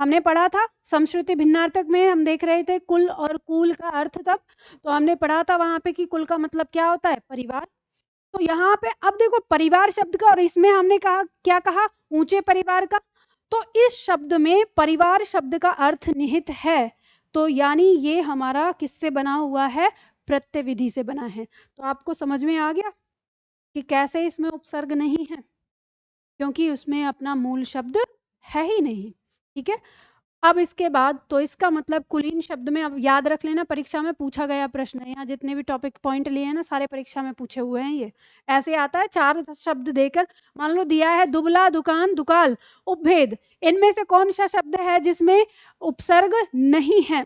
हमने पढ़ा था समश्रुति भिन्नार्थक में, हम देख रहे थे कुल और कूल का अर्थ तब, तो हमने पढ़ा था वहां पे कि कुल का मतलब क्या होता है? परिवार। तो यहाँ पे अब देखो परिवार शब्द का, और इसमें हमने कहा क्या कहा? ऊंचे परिवार का। तो इस शब्द में परिवार शब्द का अर्थ निहित है, तो यानी ये हमारा किससे बना हुआ है? प्रत्यय विधि से बना है। तो आपको समझ में आ गया कि कैसे इसमें उपसर्ग नहीं है, क्योंकि उसमें अपना मूल शब्द है ही नहीं। ठीक है, अब इसके बाद तो इसका मतलब कुलीन शब्द में, अब याद रख लेना परीक्षा में पूछा गया प्रश्न है, यहाँ जितने भी टॉपिक पॉइंट लिए हैं ना सारे परीक्षा में पूछे हुए हैं। ये ऐसे आता है, 4 शब्द देकर, मान लो दिया है दुबला, दुकान, दुकाल, उपभेद, इनमें से कौन सा शब्द है जिसमें उपसर्ग नहीं है?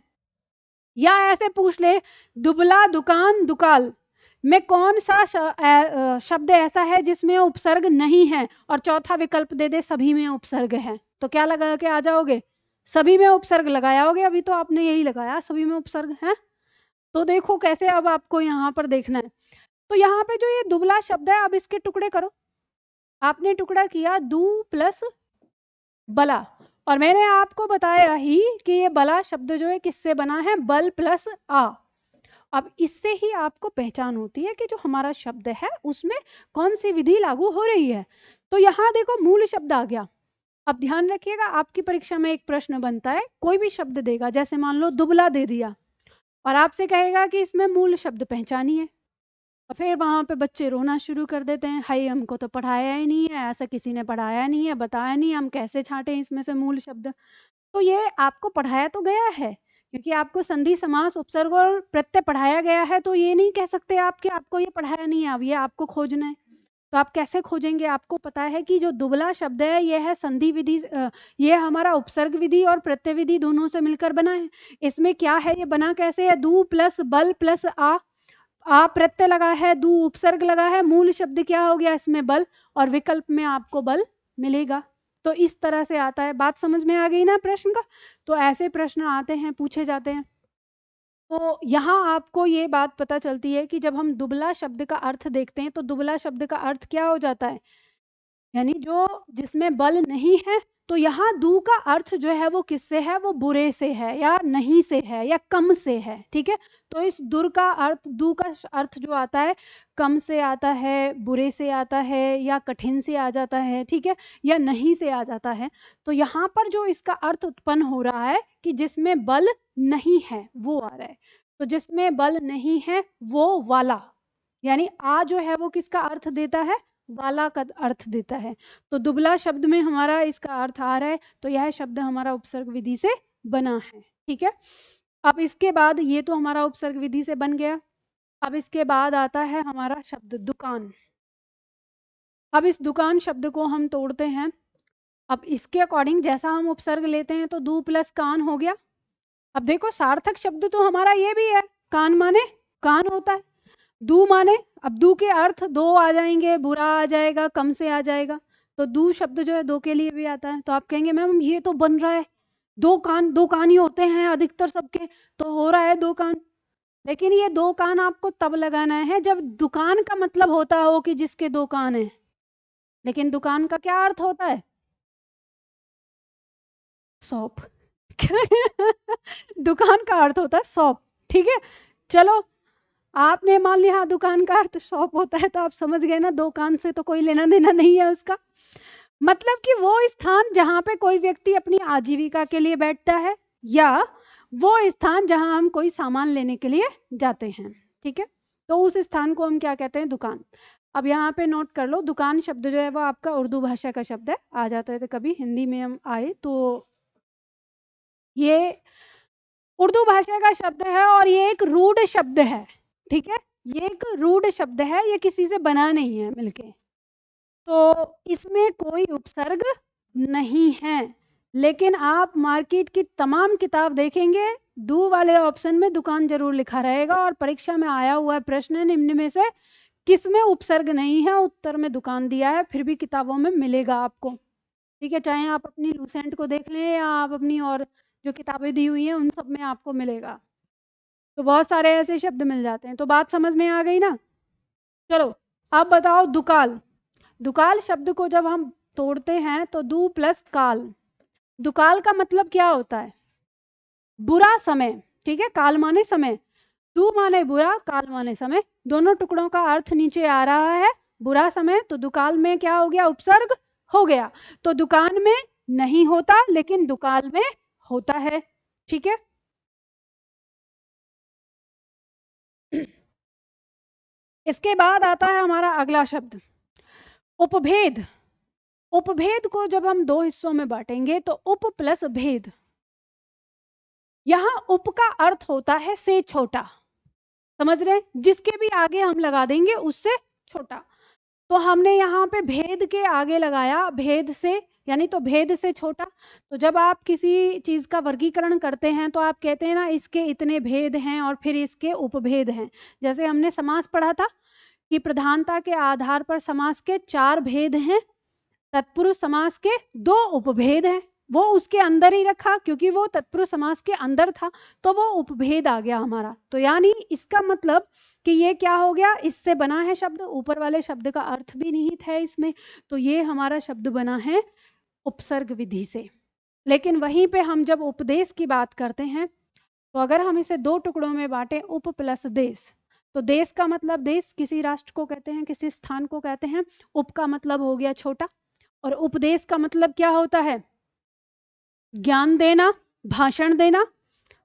या ऐसे पूछ ले दुबला, दुकान, दुकाल में कौन सा शब्द ऐसा है जिसमें उपसर्ग नहीं है? और चौथा विकल्प दे दे सभी में उपसर्ग है, तो क्या लगा के आ जाओगे? सभी में उपसर्ग लगाया होगे, अभी तो आपने यही लगाया सभी में उपसर्ग है। तो देखो कैसे अब आपको यहाँ पर देखना है। तो यहाँ पे जो ये दुबला शब्द है, अब इसके टुकड़े करो। आपने टुकड़ा किया दू प्लस बला, और मैंने आपको बताया ही कि ये बला शब्द जो है किससे बना है? बल प्लस आ। अब इससे ही आपको पहचान होती है कि जो हमारा शब्द है उसमें कौन सी विधि लागू हो रही है। तो यहाँ देखो मूल शब्द आ गया। अब ध्यान रखिएगा, आपकी परीक्षा में एक प्रश्न बनता है, कोई भी शब्द देगा, जैसे मान लो दुबला दे दिया, और आपसे कहेगा कि इसमें मूल शब्द पहचानिए, और फिर वहां पे बच्चे रोना शुरू कर देते हैं, हाय हमको तो पढ़ाया ही नहीं है, ऐसा किसी ने पढ़ाया नहीं है, बताया नहीं, हम कैसे छांटे इसमें से मूल शब्द। तो ये आपको पढ़ाया तो गया है, क्योंकि आपको संधि, समास, उपसर्ग और प्रत्यय पढ़ाया गया है, तो ये नहीं कह सकते आप कि आपको ये पढ़ाया नहीं है, अब ये आपको खोजना है। तो आप कैसे खोजेंगे? आपको पता है कि जो दुबला शब्द है ये है संधि विधि, ये हमारा उपसर्ग विधि और प्रत्यय विधि दोनों से मिलकर बना है। इसमें क्या है, ये बना कैसे है? दू प्लस बल प्लस आ प्रत्यय लगा है, दू उपसर्ग लगा है, मूल शब्द क्या हो गया इसमें? बल, और विकल्प में आपको बल मिलेगा। तो इस तरह से आता है। बात समझ में आ गई ना प्रश्न का? तो ऐसे प्रश्न आते हैं, पूछे जाते हैं। तो यहाँ आपको ये बात पता चलती है कि जब हम दुबला शब्द का अर्थ देखते हैं तो दुबला शब्द का अर्थ क्या हो जाता है? यानी जो जिसमें बल नहीं है, तो यहाँ दू का अर्थ जो है वो किससे है, वो बुरे से है या नहीं से है या कम से है, ठीक है। तो इस दुर का अर्थ, दू का अर्थ जो आता है कम से आता है, बुरे से आता है, या कठिन से आ जाता है, ठीक है, या नहीं से आ जाता है। तो यहाँ पर जो इसका अर्थ उत्पन्न हो रहा है कि जिसमें बल नहीं है वो आ रहा है। तो जिसमें बल नहीं है वो वाला, यानी आ जो है वो किसका अर्थ देता है, वाला का अर्थ देता है। तो दुबला शब्द में हमारा इसका अर्थ आ रहा है, तो यह शब्द हमारा उपसर्ग विधि से बना है, ठीक है। अब इसके बाद ये तो हमारा उपसर्ग विधि से बन गया। अब इसके बाद आता है हमारा शब्द दुकान। अब इस दुकान शब्द को हम तोड़ते हैं। अब इसके अकॉर्डिंग जैसा हम उपसर्ग लेते हैं तो दू प्लस कान हो गया। अब देखो सार्थक शब्द तो हमारा ये भी है, कान माने कान होता है, दू माने, अब दू के अर्थ दो आ जाएंगे, बुरा आ जाएगा, कम से आ जाएगा। तो दू शब्द जो है दो के लिए भी आता है। तो आप कहेंगे मैम ये तो बन रहा है, दो कान ही होते हैं अधिकतर सबके, तो हो रहा है दो कान। लेकिन ये दो कान आपको तब लगाना है जब दुकान का मतलब होता हो कि जिसके दो कान है। लेकिन दुकान का क्या अर्थ होता है, शॉप। दुकान का अर्थ होता है शॉप, ठीक है। चलो आपने मान लिया दुकान का अर्थ शॉप होता है, तो आप समझ गए ना, दो कान से तो कोई लेना देना नहीं है उसका। मतलब कि वो स्थान जहाँ पे कोई व्यक्ति अपनी आजीविका के लिए बैठता है, या वो स्थान जहाँ हम कोई सामान लेने के लिए जाते हैं, ठीक है। तो उस स्थान को हम क्या कहते हैं, दुकान। अब यहाँ पे नोट कर लो, दुकान शब्द जो है वो आपका उर्दू भाषा का शब्द है, आ जाता है तो कभी हिंदी में हम आए तो ये उर्दू भाषा का शब्द है और ये एक रूढ़ शब्द है, ठीक है। ये एक रूढ़ शब्द है, ये किसी से बना नहीं है मिलके, तो इसमें कोई उपसर्ग नहीं है। लेकिन आप मार्केट की तमाम किताब देखेंगे, दू वाले ऑप्शन में दुकान जरूर लिखा रहेगा, और परीक्षा में आया हुआ है प्रश्न निम्न में से किसमें उपसर्ग नहीं है, उत्तर में दुकान दिया है, फिर भी किताबों में मिलेगा आपको, ठीक है। चाहे आप अपनी लूसेंट को देख लें या आप अपनी और जो किताबें दी हुई हैं उन सब में आपको मिलेगा। तो बहुत सारे ऐसे शब्द मिल जाते हैं। तो बात समझ में आ गई ना। चलो अब बताओ दुकाल। दुकाल शब्द को जब हम तोड़ते हैं तो दू प्लस काल, दुकाल का मतलब क्या होता है, बुरा समय, ठीक है। काल माने समय, दू माने बुरा, काल माने समय, दोनों टुकड़ों का अर्थ नीचे आ रहा है बुरा समय। तो दुकाल में क्या हो गया, उपसर्ग हो गया। तो दुकान में नहीं होता लेकिन दुकाल में होता है, ठीक है। इसके बाद आता है हमारा अगला शब्द उपभेद। उपभेद को जब हम दो हिस्सों में बांटेंगे तो उप प्लस भेद। यहाँ उप का अर्थ होता है से छोटा, समझ रहे हैं, जिसके भी आगे हम लगा देंगे उससे छोटा। तो हमने यहाँ पे भेद के आगे लगाया भेद से, यानी तो भेद से छोटा। तो जब आप किसी चीज का वर्गीकरण करते हैं तो आप कहते हैं ना इसके इतने भेद हैं और फिर इसके उपभेद हैं। जैसे हमने समास पढ़ा था कि प्रधानता के आधार पर समास के 4 भेद हैं, तत्पुरुष समास के 2 उपभेद हैं। वो उसके अंदर ही रखा क्योंकि वो तत्पुरुष समास के अंदर था, तो वो उपभेद आ गया हमारा। तो यानी इसका मतलब कि ये क्या हो गया, इससे बना है शब्द, ऊपर वाले शब्द का अर्थ भी निहित है इसमें, तो ये हमारा शब्द बना है उपसर्ग विधि से। लेकिन वहीं पे हम जब उपदेश की बात करते हैं तो अगर हम इसे 2 टुकड़ों में बांटें, उप प्लस देश, तो देश का मतलब देश किसी राष्ट्र को कहते हैं, किसी स्थान को कहते हैं। उप का मतलब हो गया छोटा, और उपदेश का मतलब क्या होता है, ज्ञान देना, भाषण देना।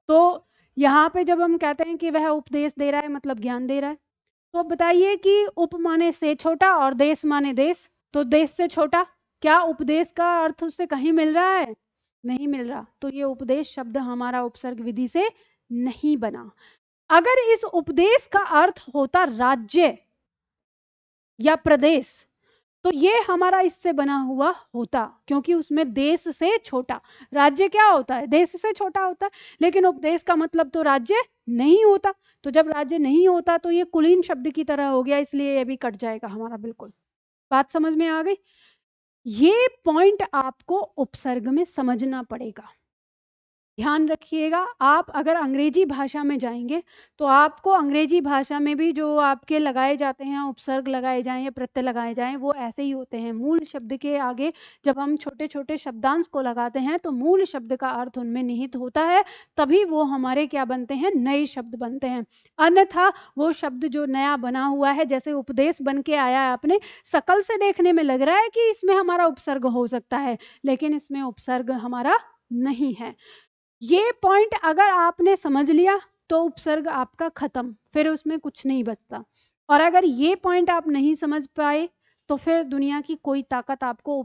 तो यहाँ पे जब हम कहते हैं कि वह उपदेश दे रहा है मतलब ज्ञान दे रहा है। तो बताइए कि उप माने से छोटा और देश माने देश, तो देश से छोटा, क्या उपदेश का अर्थ उससे कहीं मिल रहा है, नहीं मिल रहा। तो ये उपदेश शब्द हमारा उपसर्ग विधि से नहीं बना। अगर इस उपदेश का अर्थ होता राज्य या प्रदेश तो ये हमारा इससे बना हुआ होता, क्योंकि उसमें देश से छोटा, राज्य क्या होता है, देश से छोटा होता है। लेकिन उपदेश का मतलब तो राज्य नहीं होता, तो जब राज्य नहीं होता तो ये कुलीन शब्द की तरह हो गया, इसलिए ये भी कट जाएगा हमारा। बिल्कुल बात समझ में आ गई। ये पॉइंट आपको उपसर्ग में समझना पड़ेगा। ध्यान रखिएगा, आप अगर अंग्रेजी भाषा में जाएंगे तो आपको अंग्रेजी भाषा में भी जो आपके लगाए जाते हैं, उपसर्ग लगाए जाएं या प्रत्यय लगाए जाएं, वो ऐसे ही होते हैं। मूल शब्द के आगे जब हम छोटे छोटे शब्दांश को लगाते हैं तो मूल शब्द का अर्थ उनमें निहित होता है, तभी वो हमारे क्या बनते हैं, नए शब्द बनते हैं। अन्यथा वो शब्द जो नया बना हुआ है, जैसे उपदेश बन के आया है, अपने शकल से देखने में लग रहा है कि इसमें हमारा उपसर्ग हो सकता है, लेकिन इसमें उपसर्ग हमारा नहीं है। ये पॉइंट अगर आपने समझ लिया तो उपसर्ग आपका खत्म, फिर उसमें कुछ नहीं बचता। और अगर ये पॉइंट आप नहीं समझ पाए तो फिर दुनिया की कोई ताकत आपको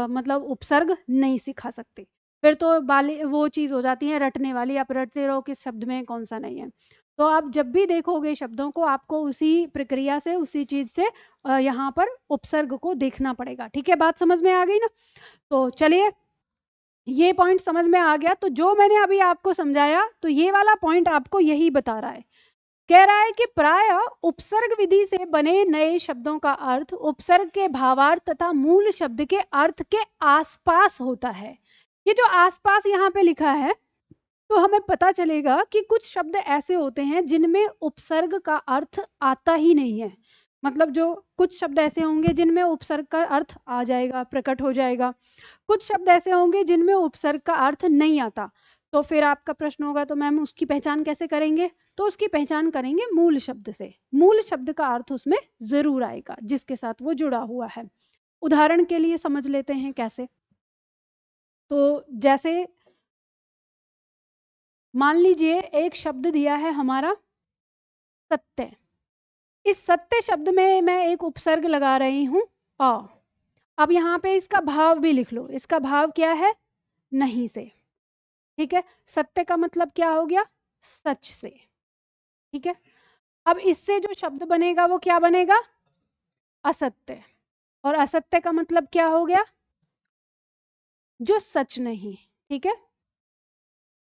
मतलब उपसर्ग नहीं सिखा सकती। फिर तो वो चीज़ हो जाती है रटने वाली, आप रटते रहो किस शब्द में कौन सा नहीं है। तो आप जब भी देखोगे शब्दों को, आपको उसी प्रक्रिया से, उसी चीज़ से यहाँ पर उपसर्ग को देखना पड़ेगा। ठीक है, बात समझ में आ गई ना? तो चलिए, ये पॉइंट समझ में आ गया। तो जो मैंने अभी आपको समझाया, तो ये वाला पॉइंट आपको यही बता रहा है। कह रहा है कि प्राय उपसर्ग विधि से बने नए शब्दों का अर्थ उपसर्ग के भावार्थ तथा मूल शब्द के अर्थ के आसपास होता है। ये जो आसपास यहाँ पे लिखा है, तो हमें पता चलेगा कि कुछ शब्द ऐसे होते हैं जिनमें उपसर्ग का अर्थ आता ही नहीं है। मतलब जो कुछ शब्द ऐसे होंगे जिनमें उपसर्ग का अर्थ आ जाएगा, प्रकट हो जाएगा। कुछ शब्द ऐसे होंगे जिनमें उपसर्ग का अर्थ नहीं आता। तो फिर आपका प्रश्न होगा, तो मैम उसकी पहचान कैसे करेंगे? तो उसकी पहचान करेंगे मूल शब्द से। मूल शब्द का अर्थ उसमें जरूर आएगा जिसके साथ वो जुड़ा हुआ है। उदाहरण के लिए समझ लेते हैं कैसे। तो जैसे मान लीजिए एक शब्द दिया है हमारा सत्य। इस सत्य शब्द में मैं एक उपसर्ग लगा रही हूं अ। अब यहाँ पे इसका भाव भी लिख लो। इसका भाव क्या है? नहीं से। ठीक है, सत्य का मतलब क्या हो गया? सच से। ठीक है, अब इससे जो शब्द बनेगा वो क्या बनेगा? असत्य। और असत्य का मतलब क्या हो गया? जो सच नहीं। ठीक है,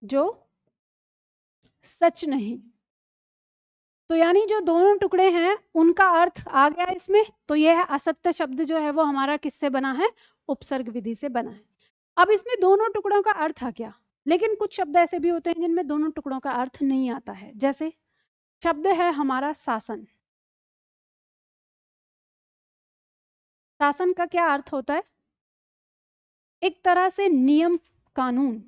जो सच नहीं। तो यानी जो दोनों टुकड़े हैं उनका अर्थ आ गया इसमें। तो यह है असत्य शब्द जो है वो हमारा किससे बना है? उपसर्ग विधि से बना है। अब इसमें दोनों टुकड़ों का अर्थ आ गया, लेकिन कुछ शब्द ऐसे भी होते हैं जिनमें दोनों टुकड़ों का अर्थ नहीं आता है। जैसे शब्द है हमारा शासन। शासन का क्या अर्थ होता है? एक तरह से नियम, कानून।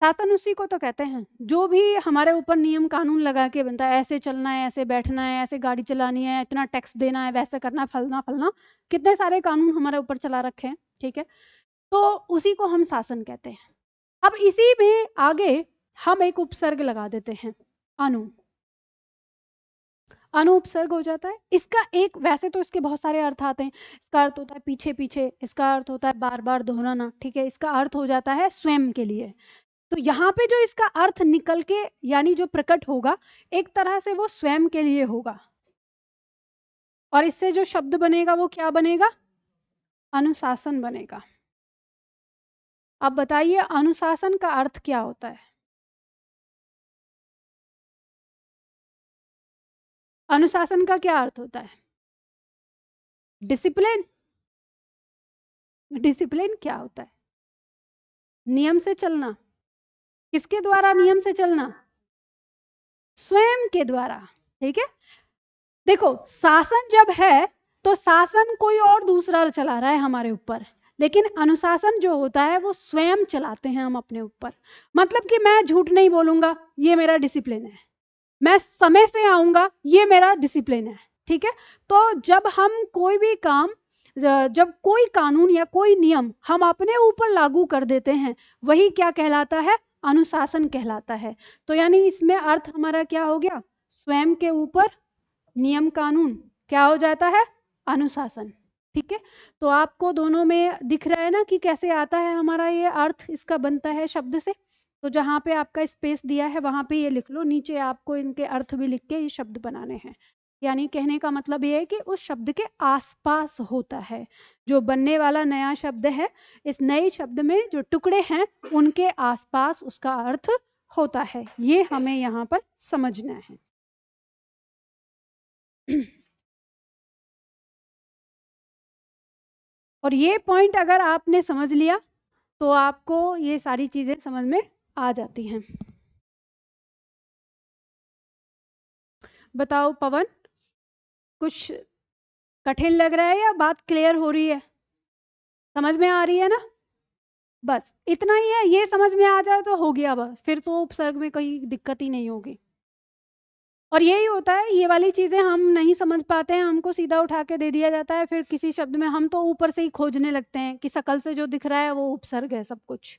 शासन उसी को तो कहते हैं जो भी हमारे ऊपर नियम कानून लगा के बनता है। ऐसे चलना है, ऐसे बैठना है, ऐसे गाड़ी चलानी है, इतना टैक्स देना है, वैसे करना है, फलना फलना, कितने सारे कानून हमारे ऊपर चला रखे हैं। ठीक है, तो उसी को हम शासन कहते हैं। अब इसी में आगे हम एक उपसर्ग लगा देते हैं, अनु। अनु उपसर्ग हो जाता है। इसका एक, वैसे तो इसके बहुत सारे अर्थ आते हैं। इसका अर्थ होता है पीछे पीछे, इसका अर्थ होता है बार बार दोहराना। ठीक है, इसका अर्थ हो जाता है स्वयं के लिए। तो यहाँ पे जो इसका अर्थ निकल के यानी जो प्रकट होगा, एक तरह से वो स्वयं के लिए होगा। और इससे जो शब्द बनेगा वो क्या बनेगा? अनुशासन बनेगा। अब बताइए अनुशासन का अर्थ क्या होता है? अनुशासन का क्या अर्थ होता है? डिसिप्लिन। डिसिप्लिन क्या होता है? नियम से चलना। किसके द्वारा नियम से चलना? स्वयं के द्वारा। ठीक है, देखो शासन जब है तो शासन कोई और दूसरा चला रहा है हमारे ऊपर, लेकिन अनुशासन जो होता है वो स्वयं चलाते हैं हम अपने ऊपर। मतलब कि मैं झूठ नहीं बोलूंगा, ये मेरा डिसिप्लिन है। मैं समय से आऊंगा, ये मेरा डिसिप्लिन है। ठीक है, तो जब हम कोई भी काम, जब कोई कानून या कोई नियम हम अपने ऊपर लागू कर देते हैं, वही क्या कहलाता है? अनुशासन कहलाता है। तो यानी इसमें अर्थ हमारा क्या हो गया? स्वयं के ऊपर नियम कानून क्या हो जाता है? अनुशासन। ठीक है, तो आपको दोनों में दिख रहा है ना कि कैसे आता है हमारा ये अर्थ, इसका बनता है शब्द से। तो जहाँ पे आपका स्पेस दिया है वहाँ पे ये लिख लो, नीचे आपको इनके अर्थ भी लिख के ये शब्द बनाने हैं। यानी कहने का मतलब ये है कि उस शब्द के आसपास होता है जो बनने वाला नया शब्द है। इस नए शब्द में जो टुकड़े हैं उनके आसपास उसका अर्थ होता है। ये हमें यहाँ पर समझना है। और ये पॉइंट अगर आपने समझ लिया तो आपको ये सारी चीजें समझ में आ जाती हैं। बताओ पवन, कुछ कठिन लग रहा है या बात क्लियर हो रही है? समझ में आ रही है ना? बस इतना ही है, ये समझ में आ जाए तो हो गया, बस फिर तो उपसर्ग में कोई दिक्कत ही नहीं होगी। और यही होता है, ये वाली चीजें हम नहीं समझ पाते हैं, हमको सीधा उठा के दे दिया जाता है, फिर किसी शब्द में हम तो ऊपर से ही खोजने लगते हैं कि शकल से जो दिख रहा है वो उपसर्ग है सब कुछ।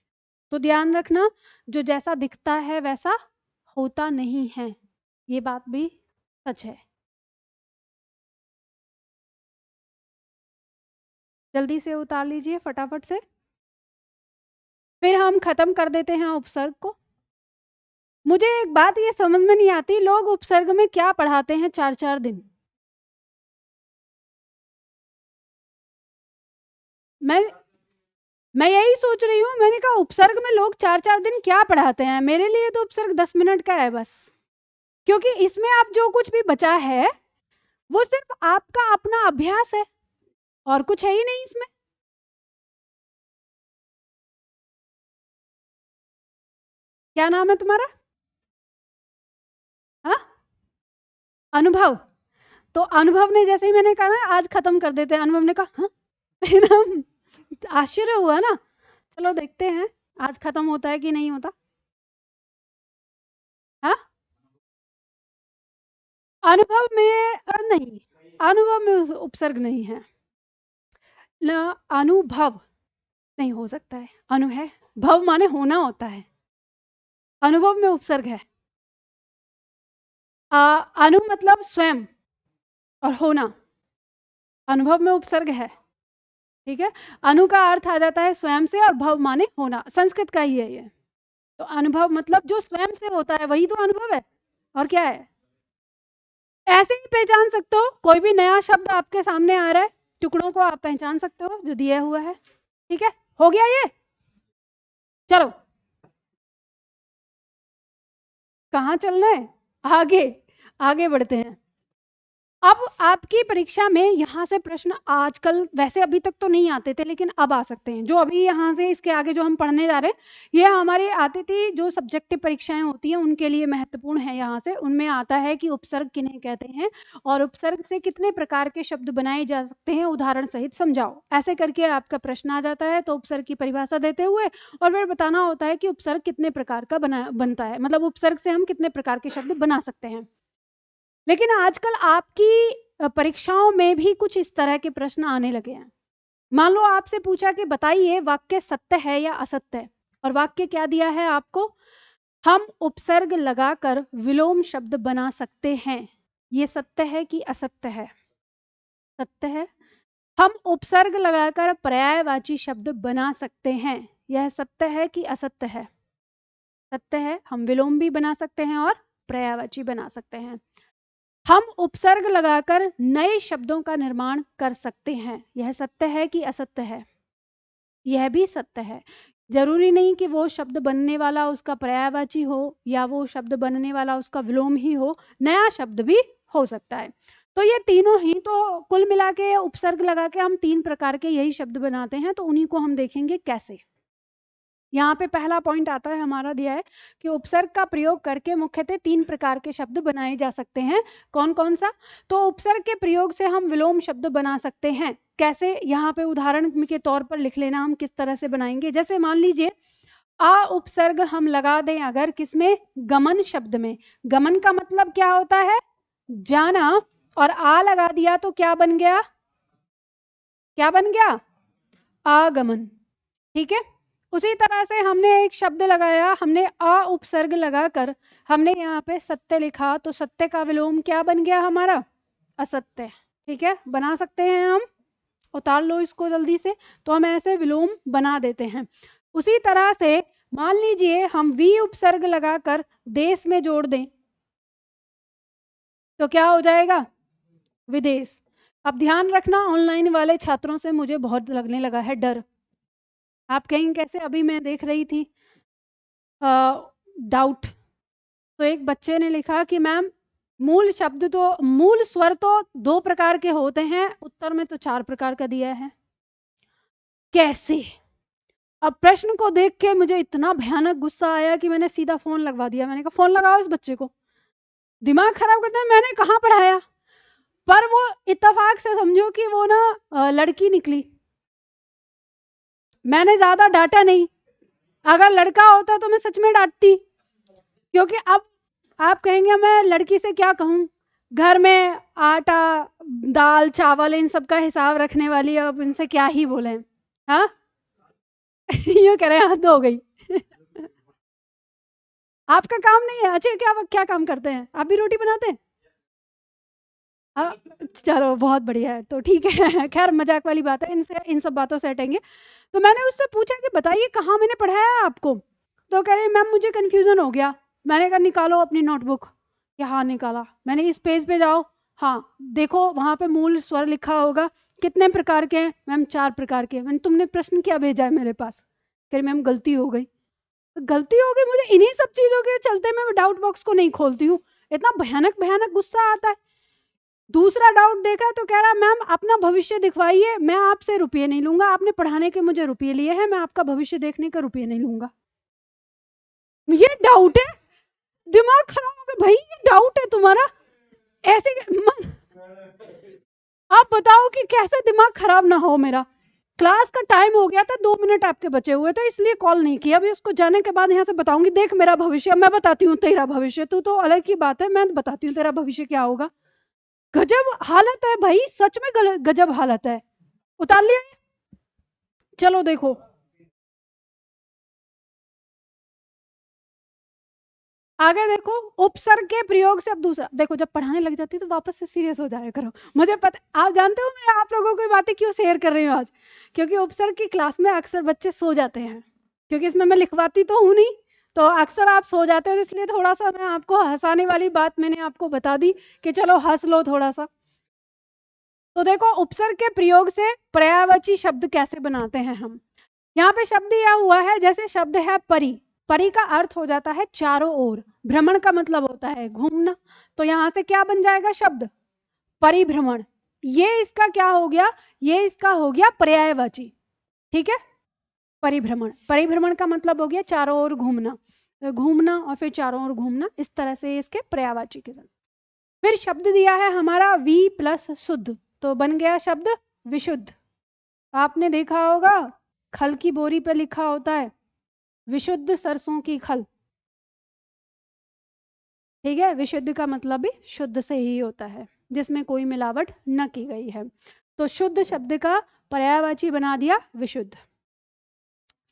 तो ध्यान रखना, जो जैसा दिखता है वैसा होता नहीं है, ये बात भी सच है। जल्दी से उतार लीजिए फटाफट से, फिर हम खत्म कर देते हैं उपसर्ग को। मुझे एक बात ये समझ में नहीं आती, लोग उपसर्ग में क्या पढ़ाते हैं 4-4 दिन? मैं यही सोच रही हूँ, मैंने कहा उपसर्ग में लोग 4-4 दिन क्या पढ़ाते हैं? मेरे लिए तो उपसर्ग 10 मिनट का है बस, क्योंकि इसमें आप जो कुछ भी बचा है वो सिर्फ आपका अपना अभ्यास है और कुछ है ही नहीं इसमें। क्या नाम है तुम्हारा? हाँ, अनुभव। तो अनुभव ने जैसे ही मैंने कहा ना आज खत्म कर देते हैं, अनुभव ने कहा हाँ, एकदम आश्चर्य हुआ ना। चलो देखते हैं आज खत्म होता है कि नहीं होता। हाँ, अनुभव में नहीं, अनुभव में उपसर्ग नहीं है ना, अनुभव नहीं हो सकता है, अनु है, भव माने होना होता है, अनुभव में उपसर्ग है। अनु मतलब स्वयं और होना, अनुभव में उपसर्ग है, ठीक है। अनु का अर्थ आ जाता है स्वयं से और भव माने होना, संस्कृत का ही है ये। तो अनुभव मतलब जो स्वयं से होता है वही तो अनुभव है, और क्या है। ऐसे ही पहचान सकते हो, कोई भी नया शब्द आपके सामने आ रहा है, टुकड़ों को आप पहचान सकते हो जो दिया हुआ है, ठीक है। हो गया ये, चलो कहाँ चलना है, आगे आगे बढ़ते हैं। अब आपकी परीक्षा में यहाँ से प्रश्न आजकल, वैसे अभी तक तो नहीं आते थे लेकिन अब आ सकते हैं, जो अभी यहाँ से इसके आगे जो हम पढ़ने जा रहे हैं ये हमारी आती थी, जो सब्जेक्टिव परीक्षाएं होती हैं उनके लिए महत्वपूर्ण है। यहाँ से उनमें आता है कि उपसर्ग किन्हें कहते हैं और उपसर्ग से कितने प्रकार के शब्द बनाए जा सकते हैं, उदाहरण सहित समझाओ, ऐसे करके आपका प्रश्न आ जाता है। तो उपसर्ग की परिभाषा देते हुए और फिर बताना होता है कि उपसर्ग कितने प्रकार का बनता है, मतलब उपसर्ग से हम कितने प्रकार के शब्द बना सकते हैं। लेकिन आजकल आपकी परीक्षाओं में भी कुछ इस तरह के प्रश्न आने लगे हैं। मान लो आपसे पूछा कि बताइए वाक्य सत्य है या असत्य है, और वाक्य क्या दिया है आपको, हम उपसर्ग लगाकर विलोम शब्द बना सकते हैं, ये सत्य है कि असत्य है? सत्य है। हम उपसर्ग लगाकर पर्यायवाची शब्द बना सकते हैं, यह सत्य है कि असत्य है? सत्य है, हम विलोम भी बना सकते हैं और पर्यायवाची बना सकते हैं। हम उपसर्ग लगाकर नए शब्दों का निर्माण कर सकते हैं, यह सत्य है कि असत्य है? यह भी सत्य है। जरूरी नहीं कि वो शब्द बनने वाला उसका पर्यायवाची हो या वो शब्द बनने वाला उसका विलोम ही हो, नया शब्द भी हो सकता है। तो ये तीनों ही, तो कुल मिला के उपसर्ग लगा के हम 3 प्रकार के यही शब्द बनाते हैं, तो उन्हीं को हम देखेंगे कैसे। यहाँ पे पहला पॉइंट आता है हमारा दिया है कि उपसर्ग का प्रयोग करके मुख्यतः 3 प्रकार के शब्द बनाए जा सकते हैं। कौन कौन सा? तो उपसर्ग के प्रयोग से हम विलोम शब्द बना सकते हैं। कैसे? यहाँ पे उदाहरण के तौर पर लिख लेना हम किस तरह से बनाएंगे। जैसे मान लीजिए आ उपसर्ग हम लगा दें अगर किसमें, गमन शब्द में। गमन का मतलब क्या होता है? जाना, और आ लगा दिया तो क्या बन गया? क्या बन गया? आगमन, ठीक है। उसी तरह से हमने एक शब्द लगाया, हमने अ उपसर्ग लगाकर हमने यहाँ पे सत्य लिखा, तो सत्य का विलोम क्या बन गया हमारा? असत्य, ठीक है। बना सकते हैं हम, उतार लो इसको जल्दी से। तो हम ऐसे विलोम बना देते हैं। उसी तरह से मान लीजिए हम वी उपसर्ग लगाकर देश में जोड़ दें तो क्या हो जाएगा? विदेश। अब ध्यान रखना, ऑनलाइन वाले छात्रों से मुझे बहुत लगने लगा है डर। आप कहेंगे कैसे? अभी मैं देख रही थी डाउट, तो एक बच्चे ने लिखा कि मैम मूल शब्द तो, मूल स्वर तो 2 प्रकार के होते हैं, उत्तर में तो 4 प्रकार का दिया है। कैसे? अब प्रश्न को देख के मुझे इतना भयानक गुस्सा आया कि मैंने सीधा फोन लगवा दिया। मैंने कहा फोन लगाओ इस बच्चे को, दिमाग खराब करता है। मैंने कहाँ पढ़ाया, पर वो इत्तेफाक से समझो कि वो ना लड़की निकली। मैंने ज्यादा डांटा नहीं, अगर लड़का होता तो मैं सच में डांटती, क्योंकि अब आप कहेंगे मैं लड़की से क्या कहूँ, घर में आटा दाल चावल इन सब का हिसाब रखने वाली, अब इनसे क्या ही बोले। हाँ ये कह रहे हैं हद हो गई। आपका काम नहीं है? अच्छा क्या क्या काम करते हैं आप? भी रोटी बनाते हैं? हाँ, चलो बहुत बढ़िया है, तो ठीक है। खैर मजाक वाली बात है, इनसे इन सब बातों से हटेंगे। तो मैंने उससे पूछा कि बताइए कहाँ मैंने पढ़ाया है आपको? तो कह रही मैम मुझे कन्फ्यूज़न हो गया। मैंने कहा निकालो अपनी नोटबुक। कि हाँ निकाला मैंने, इस पेज पे जाओ, हाँ देखो वहाँ पे मूल स्वर लिखा होगा, कितने प्रकार के हैं? मैम 4 प्रकार के। मैंने तुमने प्रश्न क्या भेजा है मेरे पास? कह रही मैम गलती हो गई। गलती हो गई? मुझे इन्हीं सब चीज़ों के चलते मैं डाउट बॉक्स को नहीं खोलती हूँ। इतना भयानक भयानक गुस्सा आता है। दूसरा डाउट देखा तो कह रहा मैम अपना भविष्य दिखवाइए, मैं आपसे रुपये नहीं लूंगा, आपने पढ़ाने के मुझे रुपये लिए हैं, मैं आपका भविष्य देखने का रुपये नहीं लूंगा। ये डाउट है? दिमाग खराब हो गया भाई, ये डाउट है तुम्हारा? ऐसे आप बताओ कि कैसे दिमाग खराब ना हो मेरा। क्लास का टाइम हो गया था, 2 मिनट आपके बचे हुए थे, इसलिए कॉल नहीं किया। अभी उसको जाने के बाद यहाँ से बताऊंगी देख मेरा भविष्य, मैं बताती हूँ तेरा भविष्य। तू तो अलग ही बात है, मैं बताती हूँ तेरा भविष्य क्या होगा। गजब हालत है भाई, सच में गजब हालत है। उतार लिया? चलो देखो, आगे देखो, उपसर्ग के प्रयोग से। अब दूसरा देखो, जब पढ़ाने लग जाती है तो वापस से सीरियस हो जाया करो। मुझे पता, आप जानते हो मैं आप लोगों की बातें क्यों शेयर कर रही हूँ आज? क्योंकि उपसर्ग की क्लास में अक्सर बच्चे सो जाते हैं, क्योंकि इसमें मैं लिखवाती तो हूँ नहीं, तो अक्सर आप सो जाते हो, इसलिए थोड़ा सा मैं आपको हंसाने वाली बात मैंने आपको बता दी कि चलो हंस लो थोड़ा सा। तो देखो उपसर्ग के प्रयोग से पर्यायवाची शब्द कैसे बनाते हैं हम। यहाँ पे शब्द दिया हुआ है, जैसे शब्द है परी। परी का अर्थ हो जाता है चारों ओर, भ्रमण का मतलब होता है घूमना। तो यहाँ से क्या बन जाएगा शब्द? परिभ्रमण। ये इसका क्या हो गया? ये इसका हो गया पर्यायवाची। ठीक है, परिभ्रमण। परिभ्रमण का मतलब हो गया चारों ओर घूमना, घूमना और फिर चारों ओर घूमना, इस तरह से इसके पर्यायवाची के साथ। फिर शब्द दिया है हमारा वी प्लस शुद्ध, तो बन गया शब्द विशुद्ध। आपने देखा होगा खल की बोरी पे लिखा होता है विशुद्ध सरसों की खल। ठीक है, विशुद्ध का मतलब भी शुद्ध से ही होता है, जिसमें कोई मिलावट न की गई है। तो शुद्ध शब्द का पर्यायवाची बना दिया विशुद्ध।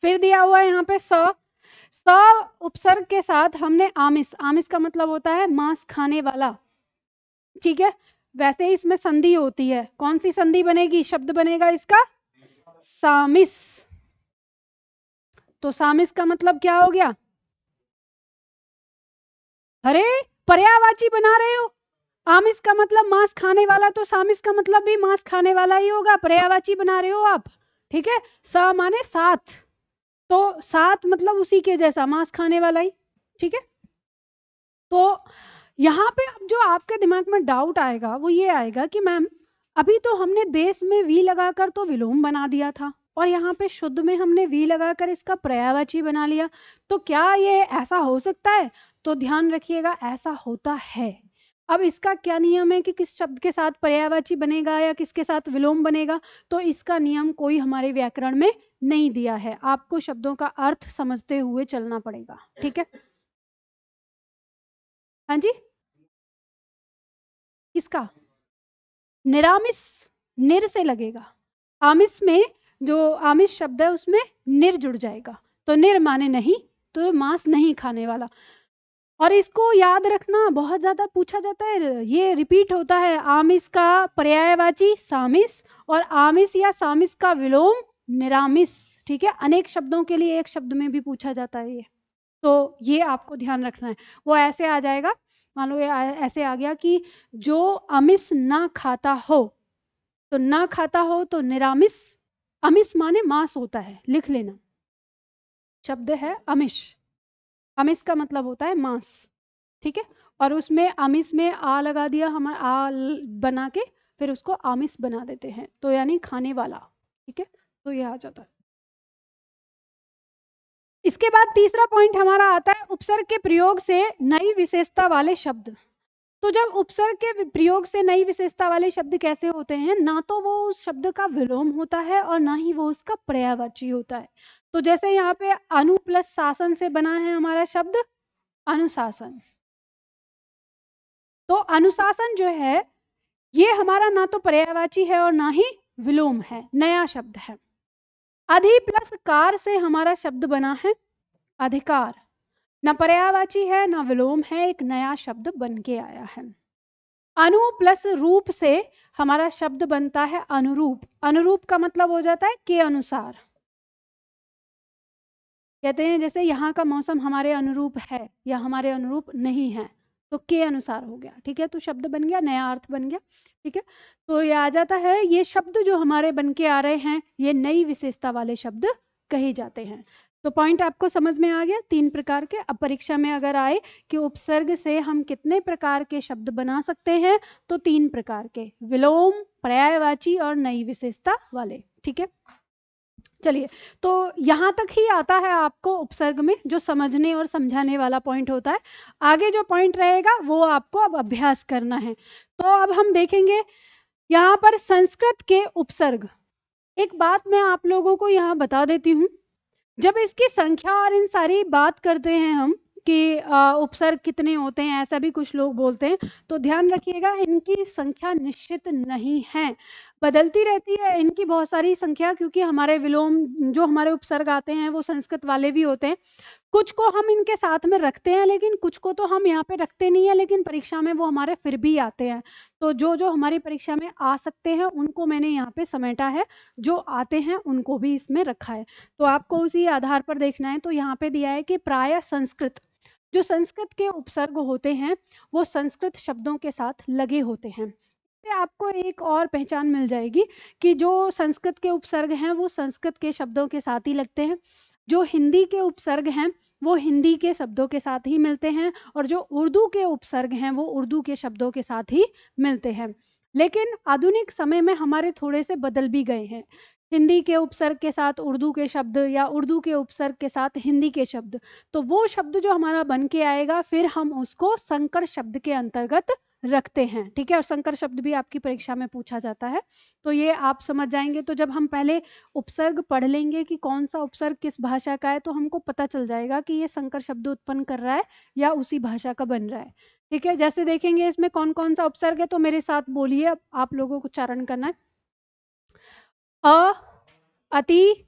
फिर दिया हुआ है यहाँ पे स। स उपसर्ग के साथ हमने आमिष। आमिष का मतलब होता है मांस खाने वाला। ठीक है, वैसे ही इसमें संधि होती है। कौन सी संधि बनेगी? शब्द बनेगा इसका सामिस। तो सामिस का मतलब क्या हो गया? अरे पर्यायवाची बना रहे हो। आमिष का मतलब मांस खाने वाला, तो सामिस का मतलब भी मांस खाने वाला ही होगा, पर्यायवाची बना रहे हो आप। ठीक है, सा माने साथ, तो साथ मतलब उसी के जैसा, मांस खाने वाला ही। ठीक है, तो यहाँ पे अब जो आपके दिमाग में डाउट आएगा वो ये आएगा कि मैम अभी तो हमने देश में वी लगाकर तो विलोम बना दिया था, और यहाँ पे शुद्ध में हमने वी लगाकर इसका पर्यायवाची बना लिया, तो क्या ये ऐसा हो सकता है? तो ध्यान रखिएगा ऐसा होता है। अब इसका क्या नियम है कि किस शब्द के साथ पर्यायवाची बनेगा या किसके साथ विलोम बनेगा, तो इसका नियम कोई हमारे व्याकरण में नहीं दिया है, आपको शब्दों का अर्थ समझते हुए चलना पड़ेगा। ठीक है, हाँ जी। किसका? निरामिस, निर से लगेगा। आमिष में जो आमिष शब्द है उसमें निर जुड़ जाएगा, तो निर माने नहीं, तो मांस नहीं खाने वाला। और इसको याद रखना, बहुत ज्यादा पूछा जाता है, ये रिपीट होता है, आमिष का पर्यायवाची सामिस और आमिष या सामिस का विलोम निरामिस। ठीक है, अनेक शब्दों के लिए एक शब्द में भी पूछा जाता है ये, तो ये आपको ध्यान रखना है। वो ऐसे आ जाएगा, मान लो ये ऐसे आ गया कि जो अमिष ना खाता हो, तो ना खाता हो तो निरामिष। अमिष माने मांस होता है, लिख लेना, शब्द है अमिष। अमिष का मतलब होता है मांस। ठीक है, और उसमें आमिष में आ लगा दिया, हम आ बना के फिर उसको आमिष बना देते हैं, तो यानी खाने वाला। ठीक है, तो ये आ जाता है। इसके बाद तीसरा पॉइंट हमारा आता है उपसर्ग के प्रयोग से नई विशेषता वाले शब्द। तो जब उपसर्ग के प्रयोग से नई विशेषता वाले शब्द कैसे होते हैं, ना तो वो उस शब्द का विलोम होता है और ना ही वो उसका पर्यायवाची होता है। तो जैसे यहाँ पे अनु प्लस शासन से बना है हमारा शब्द अनुशासन। तो अनुशासन जो है ये हमारा ना तो पर्यायवाची है और ना ही विलोम है, नया शब्द है। अधि प्लस कार से हमारा शब्द बना है अधिकार, ना पर्यायवाची है ना विलोम है, एक नया शब्द बन के आया है। अनु प्लस रूप से हमारा शब्द बनता है अनुरूप। अनुरूप का मतलब हो जाता है के अनुसार। कहते हैं जैसे यहाँ का मौसम हमारे अनुरूप है या हमारे अनुरूप नहीं है, तो के अनुसार हो गया, ठीक है। तो शब्द बन गया, नया अर्थ बन गया, ठीक है। तो ये आ जाता है, ये शब्द जो हमारे बन के आ रहे हैं ये नई विशेषता वाले शब्द कहे जाते हैं। तो पॉइंट आपको समझ में आ गया, 3 प्रकार के। अब परीक्षा में अगर आए कि उपसर्ग से हम कितने प्रकार के शब्द बना सकते हैं, तो 3 प्रकार के, विलोम, पर्यायवाची और नई विशेषता वाले, ठीक है। चलिए, तो यहाँ तक ही आता है आपको उपसर्ग में जो समझने और समझाने वाला पॉइंट होता है। आगे जो पॉइंट रहेगा वो आपको अब अभ्यास करना है। तो अब हम देखेंगे यहाँ पर संस्कृत के उपसर्ग। एक बात मैं आप लोगों को यहाँ बता देती हूँ, जब इसकी संख्या और इन सारी बात करते हैं हम कि उपसर्ग कितने होते हैं, ऐसा भी कुछ लोग बोलते हैं, तो ध्यान रखिएगा इनकी संख्या निश्चित नहीं है, बदलती रहती है इनकी बहुत सारी संख्या, क्योंकि हमारे विलोम जो हमारे उपसर्ग आते हैं वो संस्कृत वाले भी होते हैं। कुछ को हम इनके साथ में रखते हैं, लेकिन कुछ को तो हम यहाँ पे रखते नहीं है, लेकिन परीक्षा में वो हमारे फिर भी आते हैं। तो जो जो हमारी परीक्षा में आ सकते हैं उनको मैंने यहाँ पे समेटा है, जो आते हैं उनको भी इसमें रखा है। तो आपको उसी आधार पर देखना है। तो यहाँ पे दिया है कि प्रायः संस्कृत, जो संस्कृत के उपसर्ग होते हैं वो संस्कृत शब्दों के साथ लगे होते हैं। आपको एक और पहचान मिल जाएगी कि जो संस्कृत के उपसर्ग हैं वो संस्कृत के शब्दों के साथ ही लगते हैं, जो हिंदी के उपसर्ग हैं वो हिंदी के शब्दों के साथ ही मिलते हैं, और जो उर्दू के उपसर्ग हैं वो उर्दू के शब्दों के साथ ही मिलते हैं। लेकिन आधुनिक समय में हमारे थोड़े से बदल भी गए हैं, हिंदी के उपसर्ग के साथ उर्दू के शब्द या उर्दू के उपसर्ग के साथ हिंदी के शब्द। तो वो शब्द जो हमारा बन के आएगा फिर हम उसको संकर शब्द के अंतर्गत रखते हैं, ठीक है। और संकर शब्द भी आपकी परीक्षा में पूछा जाता है, तो ये आप समझ जाएंगे। तो जब हम पहले उपसर्ग पढ़ लेंगे कि कौन सा उपसर्ग किस भाषा का है, तो हमको पता चल जाएगा कि ये संकर शब्द उत्पन्न कर रहा है या उसी भाषा का बन रहा है, ठीक है। जैसे देखेंगे इसमें कौन कौन सा उपसर्ग है, तो मेरे साथ बोलिए, अब आप लोगों को उच्चारण करना है। अ, अति,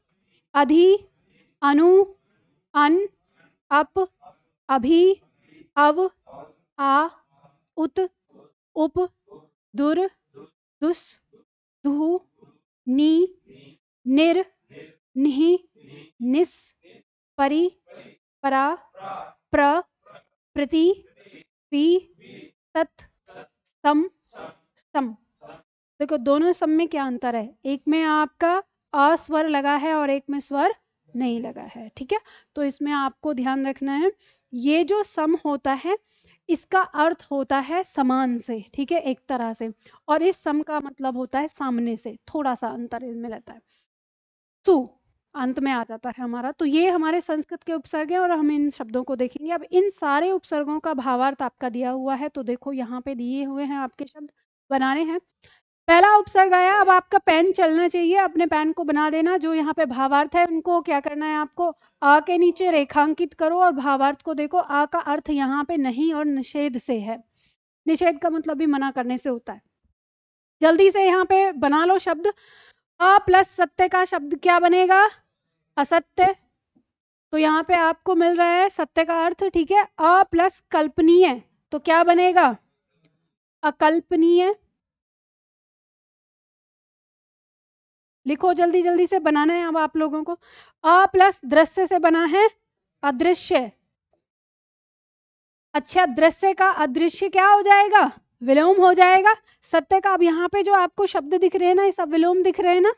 अधि, अनु, अन, अप, अभि, अव, आ, उत, उप, दुर, दुस, दुहु, नी, निर, निहि, निस, परि, परा, प्र, प्रति, पी, तत्, सम, सम। देखो दोनों सम में क्या अंतर है, एक में आपका अ स्वर लगा है और एक में स्वर नहीं लगा है, ठीक है। तो इसमें आपको ध्यान रखना है, ये जो सम होता है इसका अर्थ होता है समान से, ठीक है, एक तरह से, और इस सम का मतलब होता है सामने से, थोड़ा सा अंतर इनमें रहता है। सु अंत में आ जाता है हमारा। तो ये हमारे संस्कृत के उपसर्ग हैं और हम इन शब्दों को देखेंगे। अब इन सारे उपसर्गों का भावार्थ आपका दिया हुआ है, तो देखो यहाँ पे दिए हुए हैं, आपके शब्द बनाने हैं। पहला उपसर्ग आया, अब आपका पेन चलना चाहिए, अपने पेन को बना देना। जो यहाँ पे भावार्थ है उनको क्या करना है, आपको आ के नीचे रेखांकित करो और भावार्थ को देखो। आ का अर्थ यहाँ पे नहीं और निषेध से है, निषेध का मतलब भी मना करने से होता है। जल्दी से यहाँ पे बना लो शब्द। अ प्लस सत्य का शब्द क्या बनेगा, असत्य। तो यहाँ पे आपको मिल रहा है सत्य का अर्थ, ठीक है। अ प्लस कल्पनीय तो क्या बनेगा, अकल्पनीय। लिखो जल्दी जल्दी से, बनाना है अब आप लोगों को। अ प्लस दृश्य से बना है अदृश्य। अच्छा, दृश्य का अदृश्य क्या हो जाएगा, विलोम हो जाएगा। सत्य का, अब यहाँ पे जो आपको शब्द दिख रहे हैं ना, ये सब विलोम दिख रहे हैं ना।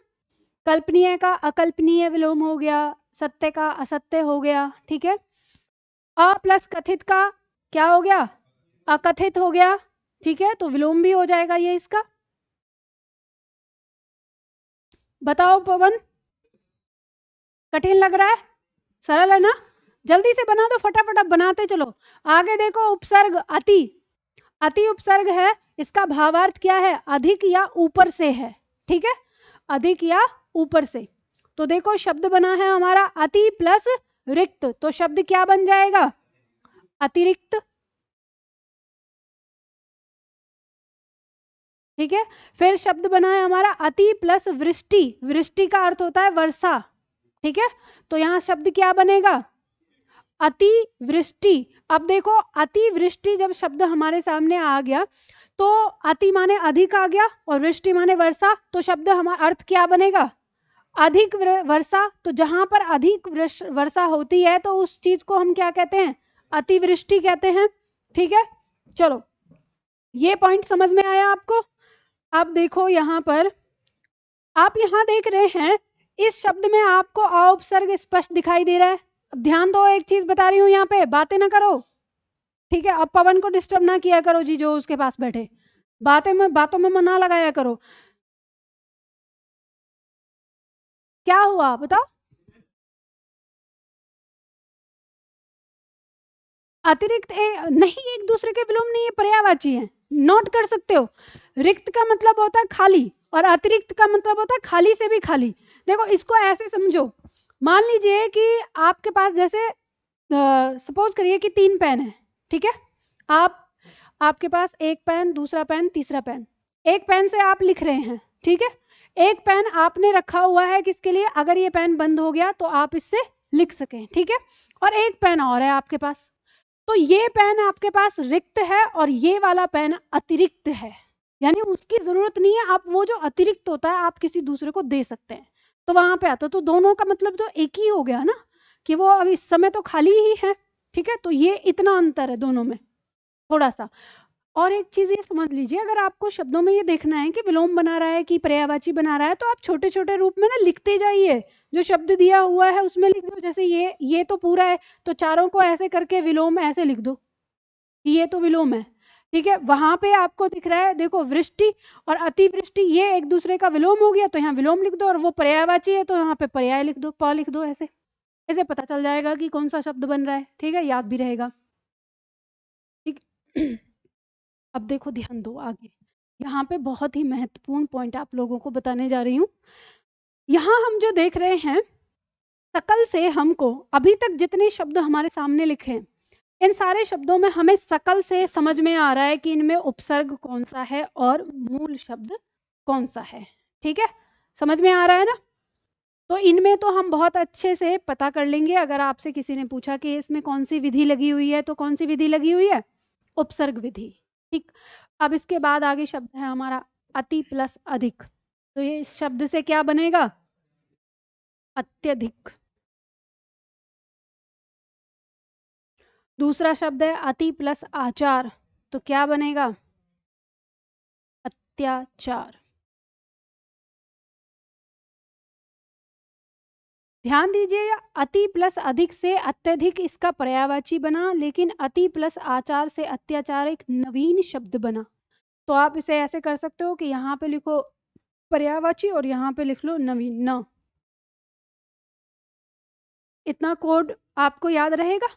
कल्पनीय का अकल्पनीय विलोम हो गया, सत्य का असत्य हो गया, ठीक है। अ प्लस कथित का क्या हो गया, अकथित हो गया, ठीक है। तो विलोम भी हो जाएगा ये इसका। बताओ पवन। कठिन लग रहा है? सरल है ना? जल्दी से बना दो, फटाफट अब बनाते चलो। आगे देखो, उपसर्ग अति। अति उपसर्ग है, इसका भावार्थ क्या है? अधिक या ऊपर से है, ठीक है, अधिक या ऊपर से। तो देखो शब्द बना है हमारा अति प्लस रिक्त, तो शब्द क्या बन जाएगा? अतिरिक्त, ठीक है। फिर शब्द बना है हमारा अति प्लस वृष्टि, वृष्टि का अर्थ होता है वर्षा, ठीक है, तो यहां शब्द क्या बनेगा? अति वृष्टि। अब देखो अति वृष्टि जब शब्द हमारे सामने आ गया तो अति माने अधिक आ गया और वृष्टि माने वर्षा, तो शब्द हमारा अर्थ क्या बनेगा? अधिक वर्षा। तो जहां पर अधिक वर्षा होती है तो उस चीज को हम क्या कहते हैं? अतिवृष्टि कहते हैं, ठीक है। चलो, ये पॉइंट समझ में आया आपको? अब देखो यहां पर, आप यहां देख रहे हैं इस शब्द में आपको अ उपसर्ग स्पष्ट दिखाई दे रहा है। अब ध्यान दो, एक चीज बता रही हूं, यहाँ पे बातें ना करो, ठीक है। अब पवन को डिस्टर्ब ना किया करो जी, जो उसके पास बैठे, बातों में मना लगाया करो। क्या हुआ बताओ? अतिरिक्त नहीं, एक दूसरे के विलोम नहीं है, पर्यायवाची है, नोट कर सकते हो। रिक्त का मतलब होता है खाली और अतिरिक्त का मतलब होता है खाली से भी खाली। देखो इसको ऐसे समझो, मान लीजिए कि आपके पास जैसे सपोज करिए कि 3 पेन है, ठीक है। आपके पास एक पेन, दूसरा पेन, तीसरा पेन। एक पेन से आप लिख रहे हैं, ठीक है। एक पेन आपने रखा हुआ है किसके लिए? अगर ये पेन बंद हो गया तो आप इससे लिख सकें, ठीक है। और एक पेन और है आपके पास, तो ये पेन आपके पास रिक्त है और ये वाला पेन अतिरिक्त है, यानी उसकी जरूरत नहीं है, आप वो जो अतिरिक्त होता है आप किसी दूसरे को दे सकते हैं। तो वहां पे आता, तो दोनों का मतलब तो एक ही हो गया ना, कि वो अब इस समय तो खाली ही है, ठीक है। तो ये इतना अंतर है दोनों में थोड़ा सा। और एक चीज ये समझ लीजिए, अगर आपको शब्दों में ये देखना है कि विलोम बना रहा है कि पर्यायवाची बना रहा है, तो आप छोटे छोटे रूप में ना लिखते जाइए, जो शब्द दिया हुआ है उसमें लिख दो। जैसे ये तो पूरा है, तो चारों को ऐसे करके विलोम ऐसे लिख दो कि ये तो विलोम है, ठीक है। वहां पे आपको दिख रहा है, देखो वृष्टि और अतिवृष्टि, ये एक दूसरे का विलोम हो गया, तो यहाँ विलोम लिख दो। और वो पर्यायवाची है तो यहाँ पे पर्याय लिख दो, प लिख दो, ऐसे ऐसे पता चल जाएगा कि कौन सा शब्द बन रहा है, ठीक है, याद भी रहेगा, ठीक। अब देखो ध्यान दो आगे, यहाँ पे बहुत ही महत्वपूर्ण पॉइंट आप लोगों को बताने जा रही हूँ। यहाँ हम जो देख रहे हैं, सकल से हमको अभी तक जितने शब्द हमारे सामने लिखे हैं, इन सारे शब्दों में हमें सकल से समझ में आ रहा है कि इनमें उपसर्ग कौन सा है और मूल शब्द कौन सा है, ठीक है, समझ में आ रहा है ना? तो इनमें तो हम बहुत अच्छे से पता कर लेंगे। अगर आपसे किसी ने पूछा कि इसमें कौन सी विधि लगी हुई है, तो कौन सी विधि लगी हुई है? उपसर्ग विधि, ठीक। अब इसके बाद आगे शब्द है हमारा अति प्लस अधिक, तो ये इस शब्द से क्या बनेगा? अत्यधिक। दूसरा शब्द है अति प्लस आचार, तो क्या बनेगा? अत्याचार। ध्यान दीजिए, अति प्लस अधिक से अत्यधिक इसका पर्यायवाची बना, लेकिन अति प्लस आचार से अत्याचार एक नवीन शब्द बना। तो आप इसे ऐसे कर सकते हो कि यहाँ पे लिखो पर्यायवाची और यहाँ पे लिख लो नवीन, न। इतना कोड आपको याद रहेगा।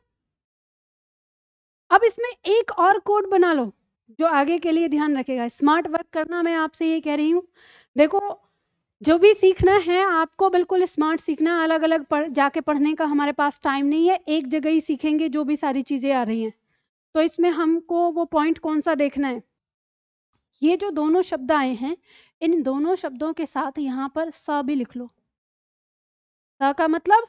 अब इसमें एक और कोड बना लो जो आगे के लिए ध्यान रखेगा। स्मार्ट वर्क करना मैं आपसे ये कह रही हूँ। देखो, जो भी सीखना है आपको बिल्कुल स्मार्ट सीखना, अलग अलग जाके पढ़ने का हमारे पास टाइम नहीं है, एक जगह ही सीखेंगे जो भी सारी चीज़ें आ रही हैं। तो इसमें हमको वो पॉइंट कौन सा देखना है? ये जो दोनों शब्द आए हैं, इन दोनों शब्दों के साथ यहाँ पर स भी लिख लो। स का मतलब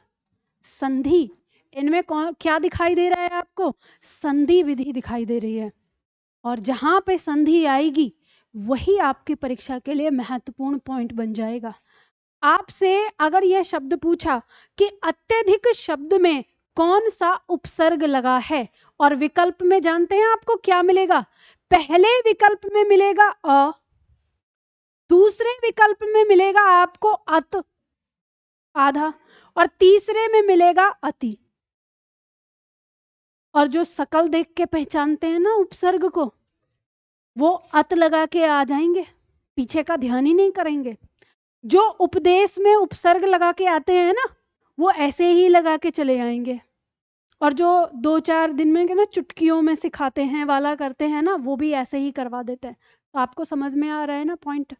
संधि। इनमें कौन क्या दिखाई दे रहा है आपको? संधि विधि दिखाई दे रही है। और जहाँ पे संधि आएगी वही आपकी परीक्षा के लिए महत्वपूर्ण पॉइंट बन जाएगा। आपसे अगर यह शब्द पूछा कि अत्यधिक शब्द में कौन सा उपसर्ग लगा है, और विकल्प में जानते हैं आपको क्या मिलेगा? पहले विकल्प में मिलेगा अ, दूसरे विकल्प में मिलेगा आपको अत आधा, और तीसरे में मिलेगा अति। और जो सकल देख के पहचानते हैं ना उपसर्ग को, वो अत लगा के आ जाएंगे, पीछे का ध्यान ही नहीं करेंगे। जो उपदेश में उपसर्ग लगा के आते हैं ना, वो ऐसे ही लगा के चले आएंगे। और जो 2-4 दिन में ना चुटकियों में सिखाते हैं वाला करते हैं ना, वो भी ऐसे ही करवा देते हैं। तो आपको समझ में आ रहा है ना पॉइंट?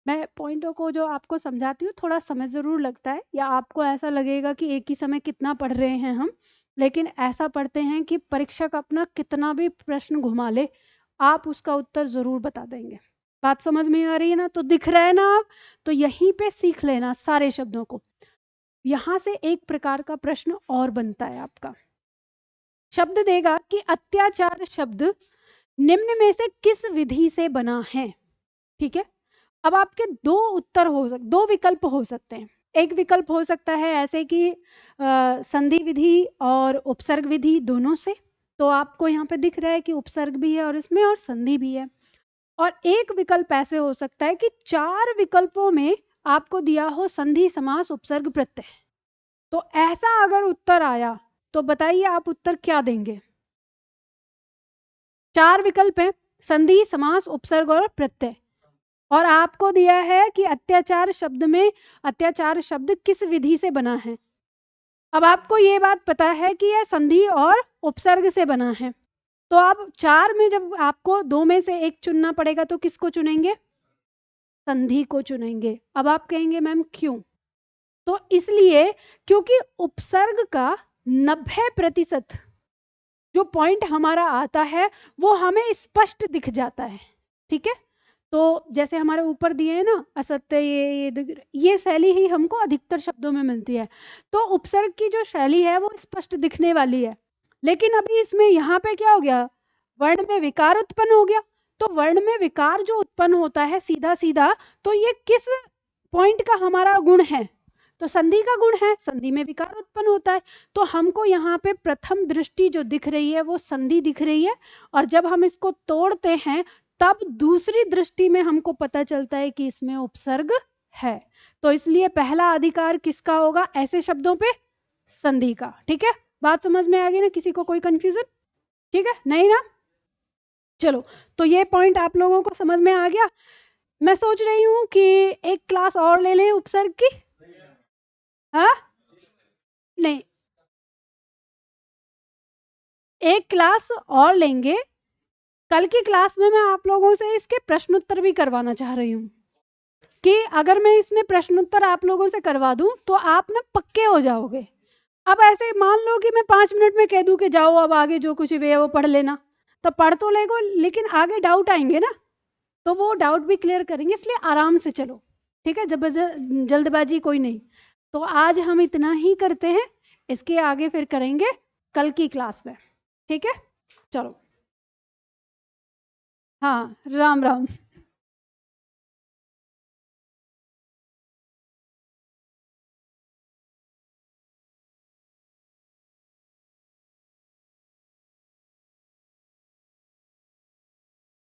मैं पॉइंटों को जो आपको समझाती हूँ थोड़ा समय ज़रूर लगता है, या आपको ऐसा लगेगा कि एक ही समय कितना पढ़ रहे हैं हम, लेकिन ऐसा पढ़ते हैं कि परीक्षक अपना कितना भी प्रश्न घुमा ले, आप उसका उत्तर ज़रूर बता देंगे। बात समझ में आ रही है ना? तो दिख रहा है ना आप? तो यहीं पे सीख लेना सारे शब्दों को। यहाँ से एक प्रकार का प्रश्न और बनता है आपका। शब्द देगा कि अत्याचार शब्द निम्न में से किस विधि से बना है। ठीक है, अब आपके दो विकल्प हो सकते हैं। एक विकल्प हो सकता है ऐसे कि संधि विधि और उपसर्ग विधि दोनों से, तो आपको यहाँ पे दिख रहा है कि उपसर्ग भी है और इसमें और संधि भी है। और एक विकल्प ऐसे हो सकता है कि 4 विकल्पों में आपको दिया हो संधि समास उपसर्ग प्रत्यय। तो ऐसा अगर उत्तर आया तो बताइए आप उत्तर क्या देंगे? 4 विकल्प हैं, संधि समास उपसर्ग और प्रत्यय, और आपको दिया है कि अत्याचार शब्द में अत्याचार शब्द किस विधि से बना है। अब आपको ये बात पता है कि यह संधि और उपसर्ग से बना है, तो अब 4 में जब आपको 2 में से एक चुनना पड़ेगा तो किसको चुनेंगे? संधि को चुनेंगे। अब आप कहेंगे मैम क्यों? तो इसलिए क्योंकि उपसर्ग का 90% जो पॉइंट हमारा आता है वो हमें स्पष्ट दिख जाता है। ठीक है, तो जैसे हमारे ऊपर दिए हैं ना, असत्य, ये शैली ही हमको अधिकतर शब्दों में मिलती है। तो उपसर्ग की जो शैली है वो स्पष्ट दिखने वाली है, लेकिन अभी इसमें यहाँ पे क्या हो गया? वर्ण में विकार उत्पन्न हो गया। तो वर्ण में विकार जो उत्पन्न होता है सीधा सीधा, तो ये किस पॉइंट का हमारा गुण है? तो संधि का गुण है, संधि में विकार उत्पन्न होता है। तो हमको यहाँ पे प्रथम दृष्टि जो दिख रही है वो संधि दिख रही है, और जब हम इसको तोड़ते हैं तब दूसरी दृष्टि में हमको पता चलता है कि इसमें उपसर्ग है। तो इसलिए पहला अधिकार किसका होगा ऐसे शब्दों पे? संधि का। ठीक है, बात समझ में आ गई ना? किसी को कोई कंफ्यूजन? ठीक है, नहीं ना? चलो, तो ये पॉइंट आप लोगों को समझ में आ गया। मैं सोच रही हूँ कि एक क्लास और ले लें उपसर्ग की। हाँ, नहीं, एक क्लास और लेंगे। कल की क्लास में मैं आप लोगों से इसके प्रश्नोत्तर भी करवाना चाह रही हूँ, कि अगर मैं इसमें प्रश्नोत्तर आप लोगों से करवा दूं तो आप ना पक्के हो जाओगे। अब ऐसे मान लो कि मैं 5 मिनट में कह दूं कि जाओ अब आगे जो कुछ भी है वो पढ़ लेना, तो पढ़ तो लेगो, लेकिन आगे डाउट आएंगे ना, तो वो डाउट भी क्लियर करेंगे। इसलिए आराम से चलो, ठीक है, जब जल्दबाजी कोई नहीं। तो आज हम इतना ही करते हैं, इसके आगे फिर करेंगे कल की क्लास में। ठीक है, चलो, हाँ, राम राम।